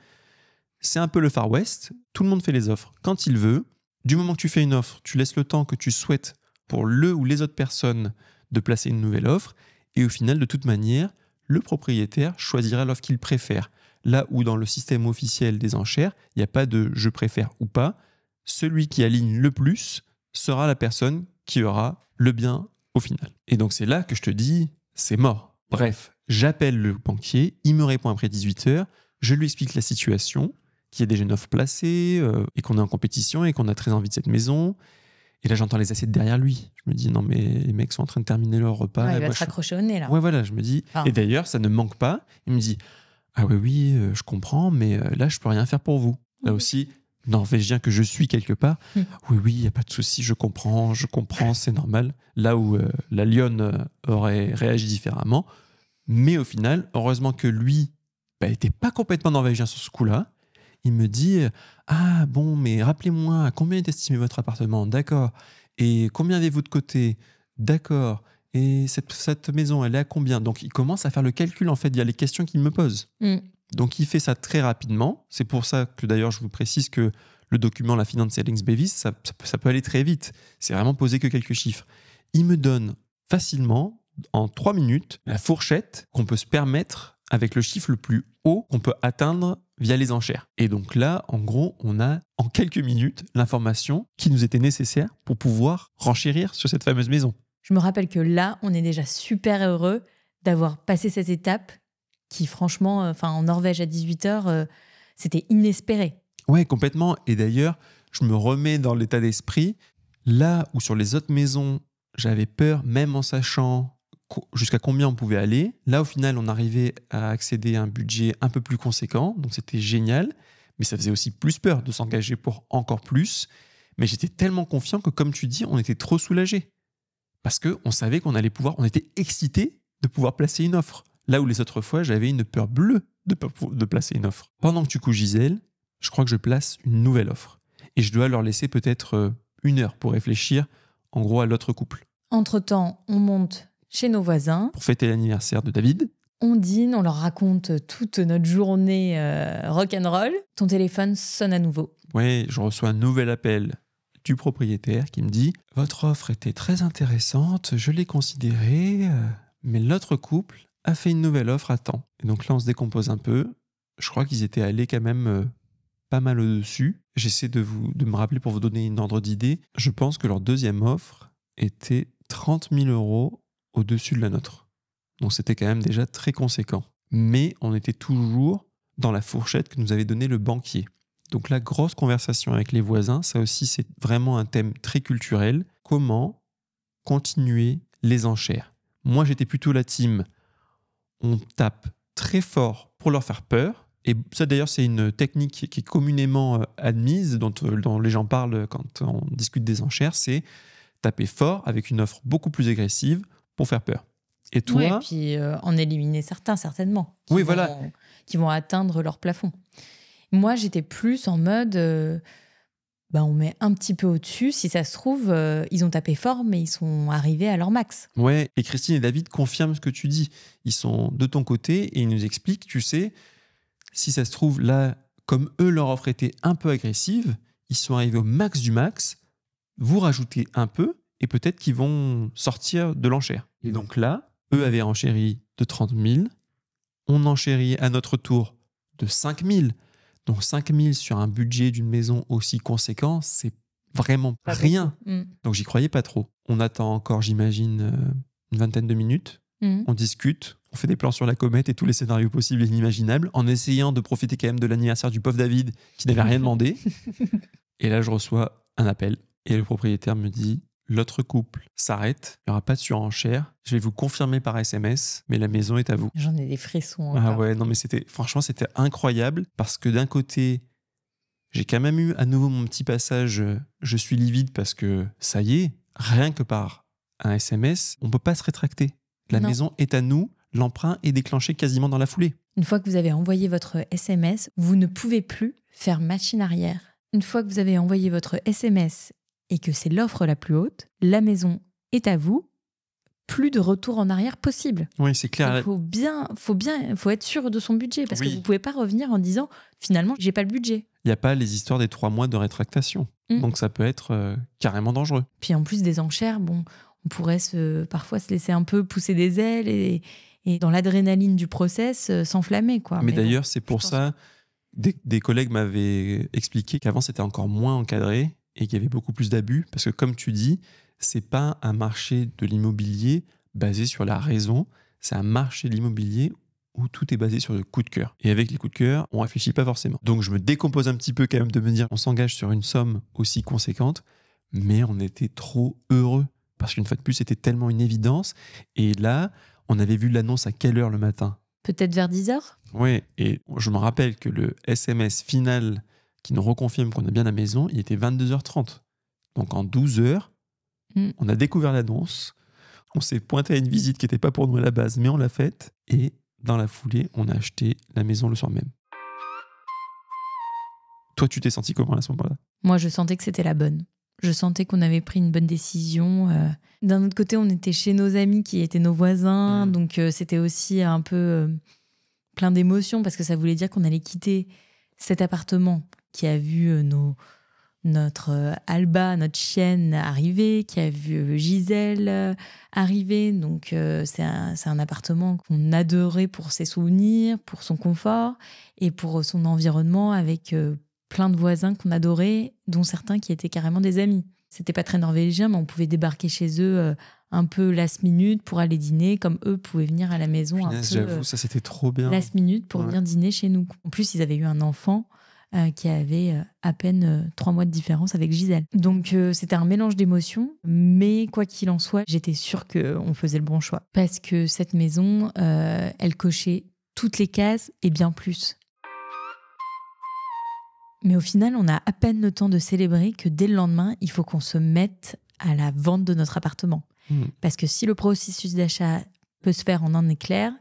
c'est un peu le Far West, tout le monde fait les offres quand il veut. Du moment que tu fais une offre, tu laisses le temps que tu souhaites pour le ou les autres personnes de placer une nouvelle offre. Et au final, de toute manière, le propriétaire choisira l'offre qu'il préfère. Là où dans le système officiel des enchères, il n'y a pas de « je préfère » ou pas. Celui qui aligne le plus sera la personne qui aura le bien au final. Et donc c'est là que je te dis, c'est mort. Bref, j'appelle le banquier, il me répond après 18h, Je lui explique la situation, qu'il y a déjà une offre placée et qu'on est en compétition et qu'on a très envie de cette maison. Et là, j'entends les assiettes derrière lui. Je me dis, non, mais les mecs sont en train de terminer leur repas. Ouais, et il va moi, te raccrocher au nez, là. Ouais, voilà, je me dis. Enfin. Et d'ailleurs, ça ne manque pas. Il me dit, ah oui, oui, je comprends, mais là, je peux rien faire pour vous. Là aussi, norvégien que je suis quelque part, oui, oui, il n'y a pas de souci, je comprends, c'est normal. Là où la lionne aurait réagi différemment. Mais au final, heureusement que lui n'était pas complètement norvégien sur ce coup-là. Il me dit, ah bon, mais rappelez-moi, à combien est estimé votre appartement? D'accord. Et combien avez-vous de côté? D'accord. Et cette maison, elle est à combien? Donc, il commence à faire le calcul, en fait. Il y a les questions qu'il me pose. Donc, il fait ça très rapidement. C'est pour ça que, d'ailleurs, je vous précise que le document, la Finanseringsbevis, ça peut aller très vite. C'est vraiment poser que quelques chiffres. Il me donne facilement, en 3 minutes, la fourchette qu'on peut se permettre avec le chiffre le plus haut qu'on peut atteindre via les enchères. Et donc là, en gros, on a en quelques minutes l'information qui nous était nécessaire pour pouvoir renchérir sur cette fameuse maison. Je me rappelle que là, on est déjà super heureux d'avoir passé cette étape qui, franchement, en Norvège à 18h, c'était inespéré. Ouais, complètement. Et d'ailleurs, je me remets dans l'état d'esprit. Là où sur les autres maisons, j'avais peur, même en sachant jusqu'à combien on pouvait aller. Là, au final, on arrivait à accéder à un budget un peu plus conséquent. Donc, c'était génial. Mais ça faisait aussi plus peur de s'engager pour encore plus. Mais j'étais tellement confiant que, comme tu dis, on était trop soulagés. Parce qu'on savait qu'on allait pouvoir... On était excités de pouvoir placer une offre. Là où les autres fois, j'avais une peur bleue de placer une offre. Pendant que tu couches Gisèle, je crois que je place une nouvelle offre. Et je dois leur laisser peut-être 1 heure pour réfléchir, en gros, à l'autre couple. Entre-temps, on monte chez nos voisins. Pour fêter l'anniversaire de David. On dîne, on leur raconte toute notre journée rock'n'roll. Ton téléphone sonne à nouveau. Oui, je reçois un nouvel appel du propriétaire qui me dit « Votre offre était très intéressante, je l'ai considérée, mais l'autre couple a fait une nouvelle offre à temps. » Et donc là, on se décompose un peu. Je crois qu'ils étaient allés quand même pas mal au-dessus. J'essaie de me rappeler pour vous donner une ordre d'idée. Je pense que leur deuxième offre était 30 000 € au-dessus de la nôtre. Donc c'était quand même déjà très conséquent. Mais on était toujours dans la fourchette que nous avait donnée le banquier. Donc la grosse conversation avec les voisins, ça aussi c'est vraiment un thème très culturel. Comment continuer les enchères? Moi j'étais plutôt la team, on tape très fort pour leur faire peur. Et ça d'ailleurs c'est une technique qui est communément admise, dont les gens parlent quand on discute des enchères, c'est taper fort avec une offre beaucoup plus agressive pour faire peur. Et toi, et puis en éliminer certains, certainement, qui vont atteindre leur plafond. Moi, j'étais plus en mode, on met un petit peu au-dessus. Si ça se trouve, ils ont tapé fort, mais ils sont arrivés à leur max. Ouais, et Christine et David confirment ce que tu dis. Ils sont de ton côté et ils nous expliquent, tu sais, si ça se trouve, là, comme eux, leur offre était un peu agressive, ils sont arrivés au max du max, vous rajoutez un peu et peut-être qu'ils vont sortir de l'enchère. Et donc là, eux avaient enchéri de 30 000, on enchérit à notre tour de 5 000. Donc 5 000 sur un budget d'une maison aussi conséquent, c'est vraiment pas rien. Donc j'y croyais pas trop. On attend encore, j'imagine, une vingtaine de minutes. On discute, on fait des plans sur la comète et tous les scénarios possibles et inimaginables, en essayant de profiter quand même de l'anniversaire du pauvre David qui n'avait rien demandé. Et là, je reçois un appel et le propriétaire me dit « L'autre couple s'arrête, il n'y aura pas de surenchère. Je vais vous confirmer par SMS, mais la maison est à vous. » J'en ai des frissons encore. Ah ouais, non mais franchement, c'était incroyable parce que d'un côté, j'ai quand même eu à nouveau mon petit passage je suis livide parce que ça y est, rien que par un SMS, on ne peut pas se rétracter. La maison est à nous, l'emprunt est déclenché quasiment dans la foulée. Une fois que vous avez envoyé votre SMS, vous ne pouvez plus faire machine arrière. Une fois que vous avez envoyé votre SMS et que c'est l'offre la plus haute, la maison est à vous, plus de retour en arrière possible. Oui, c'est clair. Il faut être sûr de son budget parce que vous ne pouvez pas revenir en disant finalement, j'ai pas le budget. Il n'y a pas les histoires des 3 mois de rétractation. Donc ça peut être carrément dangereux. Puis en plus des enchères, on pourrait parfois se laisser un peu pousser des ailes et dans l'adrénaline du process, s'enflammer, quoi. Mais d'ailleurs, c'est pour ça, des collègues m'avaient expliqué qu'avant, c'était encore moins encadré et qu'il y avait beaucoup plus d'abus. Parce que comme tu dis, c'est pas un marché de l'immobilier basé sur la raison, c'est un marché de l'immobilier où tout est basé sur le coup de cœur. Et avec les coups de cœur, on réfléchit pas forcément. Donc je me décompose un petit peu quand même de me dire on s'engage sur une somme aussi conséquente, mais on était trop heureux parce qu'une fois de plus, c'était tellement une évidence. Et là, on avait vu l'annonce à quelle heure le matin? Peut-être vers 10h? Oui, et je me rappelle que le SMS final qui nous reconfirme qu'on a bien la maison, il était 22h30. Donc en 12 heures, on a découvert l'annonce, on s'est pointé à une visite qui n'était pas pour nous à la base, mais on l'a faite, et dans la foulée, on a acheté la maison le soir même. Toi, tu t'es senti comment à ce moment-là? Moi, je sentais que c'était la bonne. Je sentais qu'on avait pris une bonne décision. D'un autre côté, on était chez nos amis qui étaient nos voisins, donc c'était aussi un peu plein d'émotions parce que ça voulait dire qu'on allait quitter cet appartement qui a vu notre Alba, notre chienne, arriver, qui a vu Gisèle arriver. Donc c'est un appartement qu'on adorait pour ses souvenirs, pour son confort et pour son environnement avec plein de voisins qu'on adorait, dont certains qui étaient carrément des amis. C'était pas très norvégien, mais on pouvait débarquer chez eux un peu last minute pour aller dîner, comme eux pouvaient venir à la maison. Punaise, j'avoue, ça c'était trop bien. Last minute pour venir dîner chez nous. En plus, ils avaient eu un enfant qui avait à peine 3 mois de différence avec Gisèle. Donc c'était un mélange d'émotions, mais quoi qu'il en soit, j'étais sûre qu'on faisait le bon choix. Parce que cette maison, elle cochait toutes les cases et bien plus. Mais au final, on a à peine le temps de célébrer que dès le lendemain, il faut qu'on se mette à la vente de notre appartement. Parce que si le processus d'achat peut se faire en un éclair,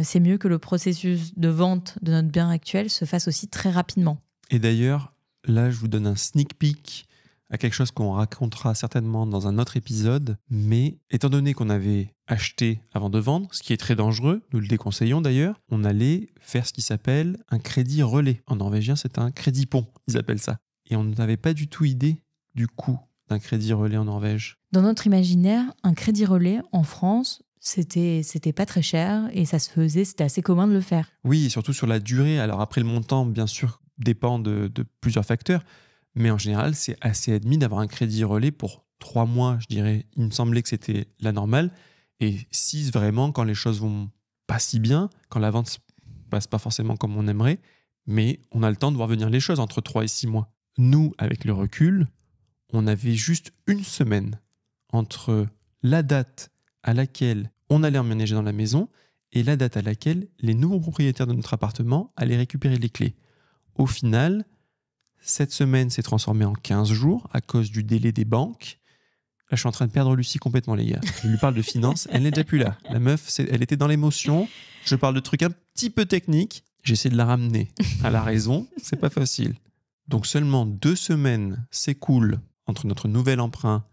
c'est mieux que le processus de vente de notre bien actuel se fasse aussi très rapidement. Et d'ailleurs, là, je vous donne un sneak peek à quelque chose qu'on racontera certainement dans un autre épisode. Mais étant donné qu'on avait acheté avant de vendre, ce qui est très dangereux, nous le déconseillons d'ailleurs, on allait faire ce qui s'appelle un crédit relais. En norvégien, c'est un crédit pont, ils appellent ça. Et on n'avait pas du tout idée du coût d'un crédit relais en Norvège. Dans notre imaginaire, un crédit relais en France, c'était pas très cher et ça se faisait, c'était assez commun de le faire. Oui, et surtout sur la durée. Alors après, le montant, bien sûr, dépend de plusieurs facteurs. Mais en général, c'est assez admis d'avoir un crédit relais pour 3 mois, je dirais. Il me semblait que c'était la normale. Et 6 vraiment quand les choses vont pas si bien, quand la vente passe pas forcément comme on aimerait. Mais on a le temps de voir venir les choses entre 3 et 6 mois. Nous, avec le recul, on avait juste une semaine entre la date à laquelle on allait emménager dans la maison et la date à laquelle les nouveaux propriétaires de notre appartement allaient récupérer les clés. Au final, cette semaine s'est transformée en 15 jours à cause du délai des banques. Là, je suis en train de perdre Lucie complètement, les gars. Je lui parle de finances, elle n'est déjà plus là. La meuf, elle était dans l'émotion. Je parle de trucs un petit peu techniques. J'essaie de la ramener à la raison. C'est pas facile. Donc seulement 2 semaines s'écoulent entre notre nouvel emprunt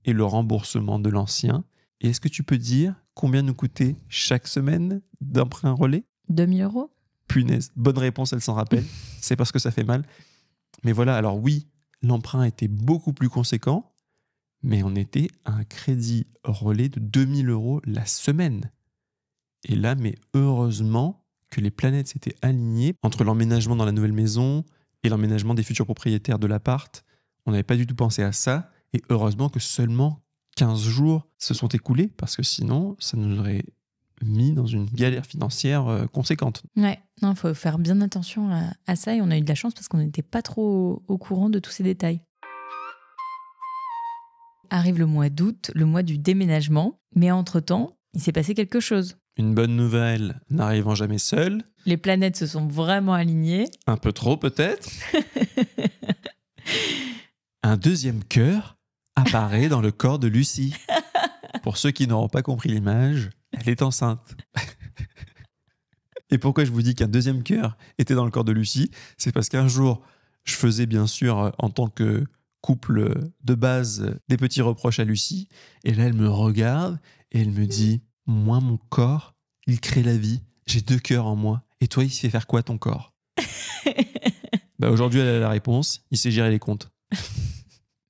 et le remboursement de l'ancien. Et est-ce que tu peux dire combien nous coûtait chaque semaine d'emprunt relais? 2000 €? Punaise, bonne réponse, elle s'en rappelle. C'est parce que ça fait mal. Mais voilà, alors oui, l'emprunt était beaucoup plus conséquent, mais on était à un crédit relais de 2000 € la semaine. Et là, mais heureusement que les planètes s'étaient alignées entre l'emménagement dans la nouvelle maison et l'emménagement des futurs propriétaires de l'appart. On n'avait pas du tout pensé à ça. Et heureusement que seulement 15 jours se sont écoulés, parce que sinon, ça nous aurait mis dans une galère financière conséquente. Ouais, il faut faire bien attention à ça et on a eu de la chance parce qu'on n'était pas trop au courant de tous ces détails. Arrive le mois d'août, le mois du déménagement, mais entre-temps, il s'est passé quelque chose. Une bonne nouvelle n'arrivant jamais seule. Les planètes se sont vraiment alignées. Un peu trop peut-être. Un deuxième cœur apparaît dans le corps de Lucie. Pour ceux qui n'auront pas compris l'image, elle est enceinte. Et pourquoi je vous dis qu'un deuxième cœur était dans le corps de Lucie? C'est parce qu'un jour, je faisais bien sûr, en tant que couple de base, des petits reproches à Lucie. Et là, elle me regarde et elle me dit « Moi, mon corps, il crée la vie. J'ai 2 cœurs en moi. Et toi, il fait faire quoi ton corps ?» Aujourd'hui, elle a la réponse. Il sait gérer les comptes.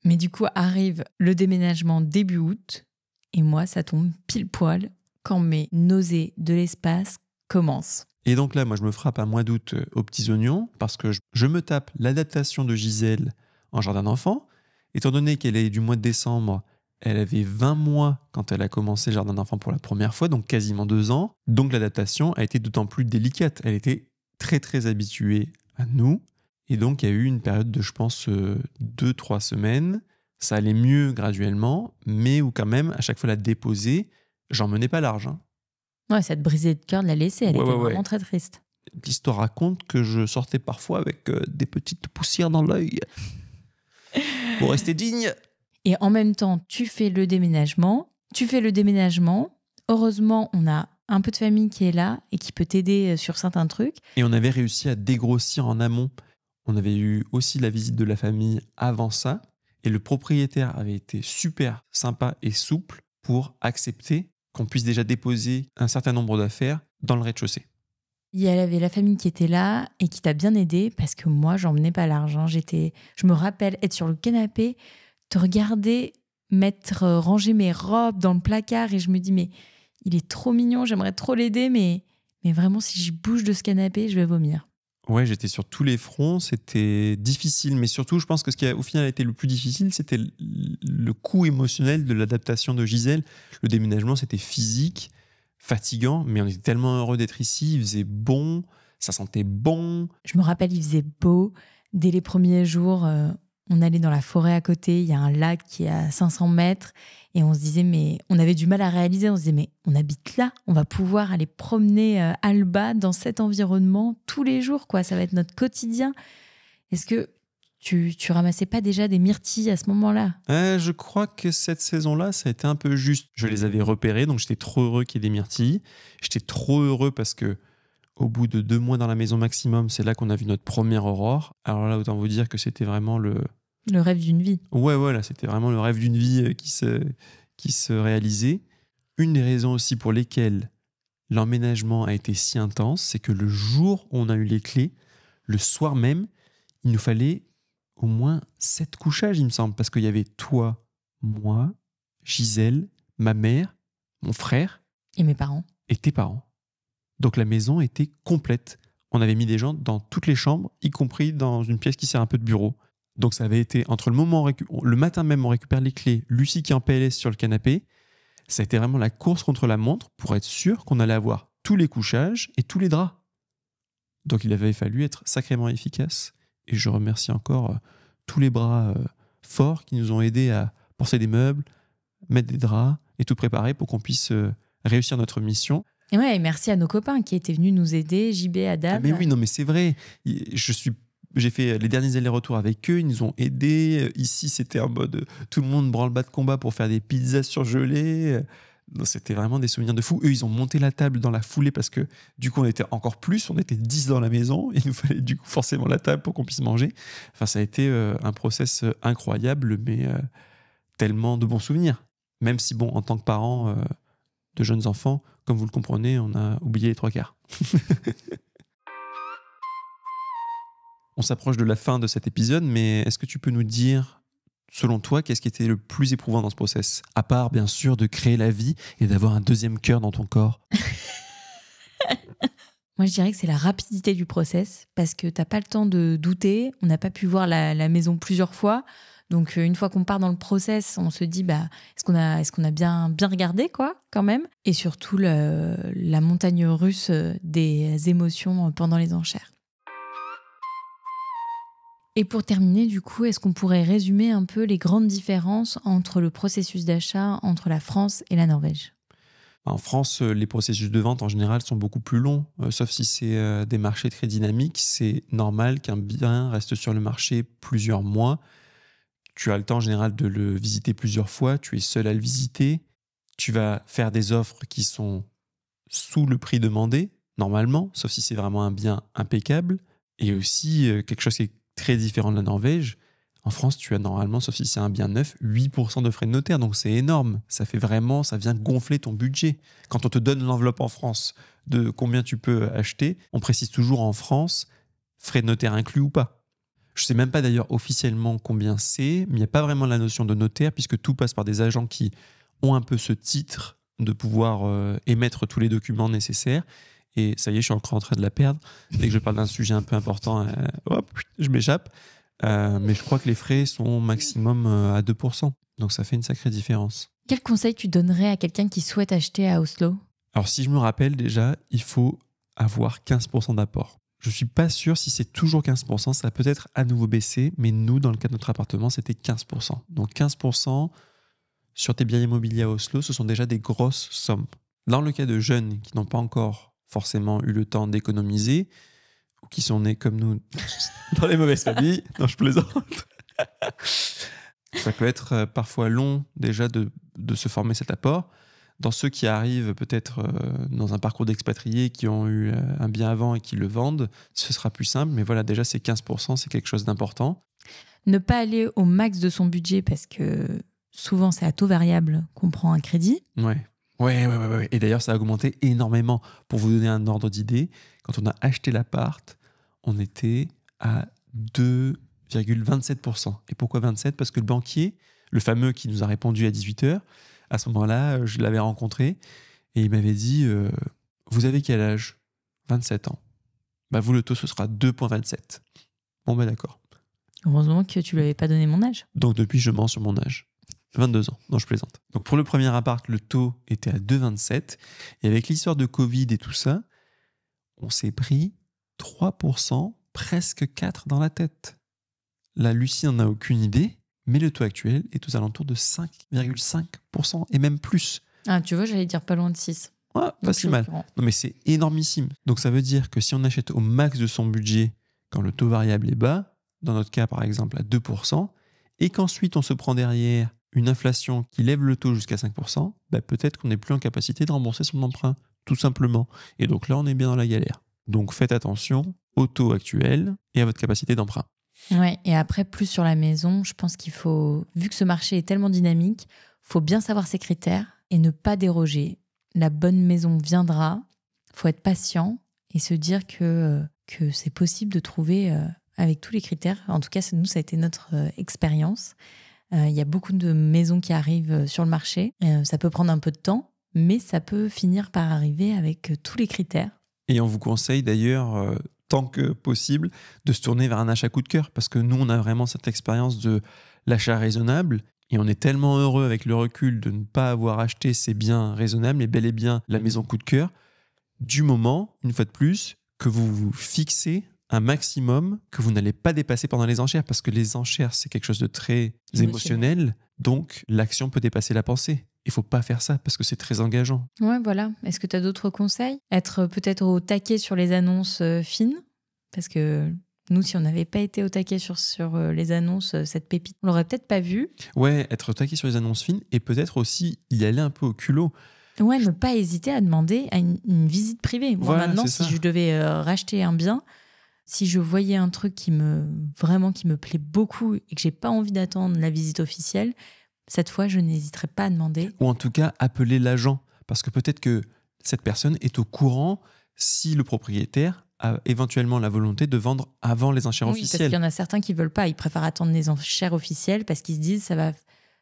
Mais du coup, arrive le déménagement début août. Et moi, ça tombe pile poil quand mes nausées de l'espace commencent. Et donc là, moi, je me frappe un mois d'août aux petits oignons parce que je me tape l'adaptation de Gisèle en jardin d'enfants. Étant donné qu'elle est du mois de décembre, Elle avait 20 mois quand elle a commencé le jardin d'enfants pour la première fois, donc quasiment 2 ans. Donc l'adaptation a été d'autant plus délicate. Elle était très très habituée à nous. Et donc il y a eu une période de, je pense, 2-3 semaines. Ça allait mieux graduellement, mais où quand même, à chaque fois la déposer, j'en menais pas large. Hein. Ouais, ça te brisait le cœur de la laisser. Elle était vraiment très triste. L'histoire raconte que je sortais parfois avec des petites poussières dans l'œil pour rester digne. Et en même temps, tu fais le déménagement. Heureusement, on a un peu de famille qui est là et qui peut t'aider sur certains trucs. Et on avait réussi à dégrossir en amont. On avait eu aussi la visite de la famille avant ça. Et le propriétaire avait été super sympa et souple pour accepter qu'on puisse déjà déposer un certain nombre d'affaires dans le rez-de-chaussée. Il y avait la famille qui était là et qui t'a bien aidé parce que moi, j'en menais pas l'argent. Je me rappelle être sur le canapé, te regarder, ranger mes robes dans le placard et je me dis, mais il est trop mignon, j'aimerais trop l'aider, mais vraiment, si je bouge de ce canapé, je vais vomir. Ouais, j'étais sur tous les fronts, c'était difficile, mais surtout, je pense que ce qui a au final été le plus difficile, c'était le coût émotionnel de l'adaptation de Gisèle. Le déménagement, c'était physique, fatigant, mais on était tellement heureux d'être ici, il faisait bon, ça sentait bon. Je me rappelle, il faisait beau. Dès les premiers jours, on allait dans la forêt à côté, il y a un lac qui est à 500 mètres, et on se disait, mais on avait du mal à réaliser, on se disait, mais on habite là, on va pouvoir aller promener Alba dans cet environnement tous les jours, quoi. Ça va être notre quotidien. Est-ce que tu ramassais pas déjà des myrtilles à ce moment-là ? Je crois que cette saison-là, ça a été un peu juste. Je les avais repérés, donc j'étais trop heureux qu'il y ait des myrtilles. J'étais trop heureux parce que au bout de 2 mois dans la maison maximum, c'est là qu'on a vu notre première aurore. Alors là, autant vous dire que c'était vraiment le rêve d'une vie. Ouais, voilà, c'était vraiment le rêve d'une vie qui se réalisait. Une des raisons aussi pour lesquelles l'emménagement a été si intense, c'est que le jour où on a eu les clés, le soir même, il nous fallait au moins 7 couchages, il me semble, parce qu'il y avait toi, moi, Gisèle, ma mère, mon frère. Et mes parents. Et tes parents. Donc la maison était complète. On avait mis des gens dans toutes les chambres, y compris dans une pièce qui sert un peu de bureau. Donc ça avait été entre le matin même, on récupère les clés, Lucie qui est en PLS sur le canapé. Ça a été vraiment la course contre la montre pour être sûr qu'on allait avoir tous les couchages et tous les draps. Donc il avait fallu être sacrément efficace. Et je remercie encore tous les bras forts qui nous ont aidés à porter des meubles, mettre des draps et tout préparer pour qu'on puisse réussir notre mission. Et ouais, et merci à nos copains qui étaient venus nous aider, JB, Adam. Mais oui, non, mais c'est vrai. J'ai fait les derniers allers-retours avec eux, ils nous ont aidés. Ici, c'était en mode tout le monde branle-bas de combat pour faire des pizzas surgelées. C'était vraiment des souvenirs de fou. Eux, ils ont monté la table dans la foulée parce que du coup, on était encore plus. On était 10 dans la maison. Il nous fallait du coup forcément la table pour qu'on puisse manger. Enfin, ça a été un process incroyable, mais tellement de bons souvenirs. Même si, bon, en tant que parent de jeunes enfants, comme vous le comprenez, on a oublié les 3/4. On s'approche de la fin de cet épisode, mais est-ce que tu peux nous dire, selon toi, qu'est-ce qui était le plus éprouvant dans ce process ? À part, bien sûr, de créer la vie et d'avoir un deuxième cœur dans ton corps. Moi, je dirais que c'est la rapidité du process, parce que t'as pas le temps de douter. On n'a pas pu voir la maison plusieurs fois. Donc, une fois qu'on part dans le process, on se dit, est-ce qu'on a bien regardé, quoi, quand même ? Et surtout, la montagne russe des émotions pendant les enchères. Et pour terminer, du coup, est-ce qu'on pourrait résumer un peu les grandes différences entre le processus d'achat entre la France et la Norvège ? En France, les processus de vente en général sont beaucoup plus longs, sauf si c'est des marchés très dynamiques. C'est normal qu'un bien reste sur le marché plusieurs mois. Tu as le temps en général de le visiter plusieurs fois, tu es seul à le visiter. Tu vas faire des offres qui sont sous le prix demandé, normalement, sauf si c'est vraiment un bien impeccable. Et aussi, quelque chose qui est très différent de la Norvège. En France, tu as normalement, sauf si c'est un bien neuf, 8% de frais de notaire. Donc c'est énorme. Ça vient gonfler ton budget. Quand on te donne l'enveloppe en France de combien tu peux acheter, on précise toujours en France, frais de notaire inclus ou pas. Je ne sais même pas d'ailleurs officiellement combien c'est, mais il n'y a pas vraiment la notion de notaire puisque tout passe par des agents qui ont un peu ce titre de pouvoir émettre tous les documents nécessaires. Et ça y est, je suis encore en train de la perdre. Dès que je parle d'un sujet un peu important, hop, je m'échappe. Mais je crois que les frais sont maximum à 2%. Donc ça fait une sacrée différence. Quel conseil tu donnerais à quelqu'un qui souhaite acheter à Oslo ? Alors si je me rappelle déjà, il faut avoir 15% d'apport. Je ne suis pas sûr si c'est toujours 15%, ça va peut-être à nouveau baisser, mais nous, dans le cas de notre appartement, c'était 15%. Donc 15% sur tes biens immobiliers à Oslo, ce sont déjà des grosses sommes. Dans le cas de jeunes qui n'ont pas encore forcément eu le temps d'économiser, ou qui sont nés comme nous dans les mauvaises familles, non je plaisante, ça peut être parfois long déjà de se former cet apport. Dans ceux qui arrivent peut-être dans un parcours d'expatriés, qui ont eu un bien avant et qui le vendent, ce sera plus simple. Mais voilà, déjà, ces 15%, c'est quelque chose d'important. Ne pas aller au max de son budget parce que souvent, c'est à taux variable qu'on prend un crédit. Ouais. Et d'ailleurs, ça a augmenté énormément. Pour vous donner un ordre d'idée, quand on a acheté l'appart, on était à 2,27%. Et pourquoi 27 ? Parce que le banquier, le fameux qui nous a répondu à 18h, à ce moment-là, je l'avais rencontré et il m'avait dit vous avez quel âge ? 27 ans. Bah vous, le taux, ce sera 2,27. Bon, ben d'accord. Heureusement que tu lui avais pas donné mon âge. Donc depuis, je mens sur mon âge. 22 ans. Non, je plaisante. Donc pour le premier appart, le taux était à 2,27. Et avec l'histoire de Covid et tout ça, on s'est pris 3%, presque 4% dans la tête. Là, Lucie n'en a aucune idée. Mais le taux actuel est aux alentours de 5,5% et même plus. Ah, tu vois, j'allais dire pas loin de 6. Ouais, pas si mal. Non, mais c'est énormissime. Donc ça veut dire que si on achète au max de son budget quand le taux variable est bas, dans notre cas par exemple à 2%, et qu'ensuite on se prend derrière une inflation qui lève le taux jusqu'à 5%, bah peut-être qu'on n'est plus en capacité de rembourser son emprunt, tout simplement. Et donc là, on est bien dans la galère. Donc faites attention au taux actuel et à votre capacité d'emprunt. Ouais, et après, plus sur la maison, je pense qu'il faut, vu que ce marché est tellement dynamique, il faut bien savoir ses critères et ne pas déroger. La bonne maison viendra, il faut être patient et se dire que c'est possible de trouver avec tous les critères. En tout cas, nous, ça a été notre expérience. Il y a beaucoup de maisons qui arrivent sur le marché. Ça peut prendre un peu de temps, mais ça peut finir par arriver avec tous les critères. Et on vous conseille d'ailleurs... tant que possible, de se tourner vers un achat coup de cœur. Parce que nous, on a vraiment cette expérience de l'achat raisonnable et on est tellement heureux avec le recul de ne pas avoir acheté ces biens raisonnables et bel et bien la maison coup de cœur, du moment, une fois de plus, que vous vous fixez un maximum que vous n'allez pas dépasser pendant les enchères. Parce que les enchères, c'est quelque chose de très émotionnel. Donc, l'action peut dépasser la pensée. Il ne faut pas faire ça parce que c'est très engageant. Ouais, voilà. Est-ce que tu as d'autres conseils ? Être peut-être au taquet sur les annonces fines ? Parce que nous, si on n'avait pas été au taquet sur les annonces, cette pépite, on l'aurait peut-être pas vue. Ouais, être au taquet sur les annonces fines et peut-être aussi y aller un peu au culot. Ouais, ne pas hésiter à demander à une visite privée. Moi, voilà, maintenant, si je devais racheter un bien, si je voyais un truc qui me plaît beaucoup et que j'ai pas envie d'attendre la visite officielle, cette fois, je n'hésiterai pas à demander. Ou en tout cas, appeler l'agent. Parce que peut-être que cette personne est au courant si le propriétaire a éventuellement la volonté de vendre avant les enchères officielles. Oui, parce qu'il y en a certains qui ne veulent pas. Ils préfèrent attendre les enchères officielles parce qu'ils se disent que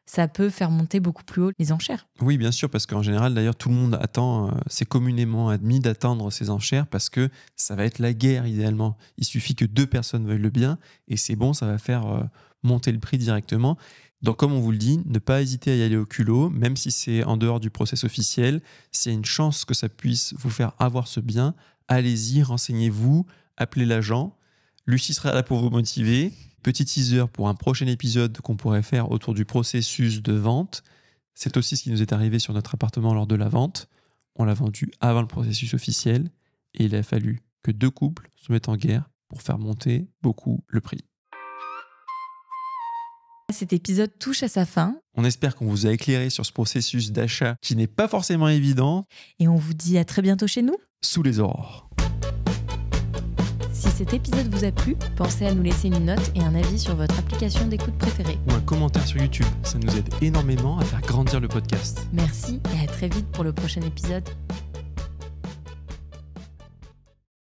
ça peut faire monter beaucoup plus haut les enchères. Oui, bien sûr, parce qu'en général, d'ailleurs, tout le monde attend, c'est communément admis d'attendre ces enchères parce que ça va être la guerre, idéalement. Il suffit que 2 personnes veuillent le bien et c'est bon, ça va faire monter le prix directement. Donc, comme on vous le dit, ne pas hésiter à y aller au culot, même si c'est en dehors du process officiel. S'il y a une chance que ça puisse vous faire avoir ce bien, allez-y, renseignez-vous, appelez l'agent. Lucie sera là pour vous motiver. Petit teaser pour un prochain épisode qu'on pourrait faire autour du processus de vente. C'est aussi ce qui nous est arrivé sur notre appartement lors de la vente. On l'a vendu avant le processus officiel et il a fallu que 2 couples se mettent en guerre pour faire monter beaucoup le prix. Cet épisode touche à sa fin. On espère qu'on vous a éclairé sur ce processus d'achat qui n'est pas forcément évident. Et on vous dit à très bientôt chez nous. Sous les aurores. Si cet épisode vous a plu, pensez à nous laisser une note et un avis sur votre application d'écoute préférée. Ou un commentaire sur YouTube. Ça nous aide énormément à faire grandir le podcast. Merci et à très vite pour le prochain épisode.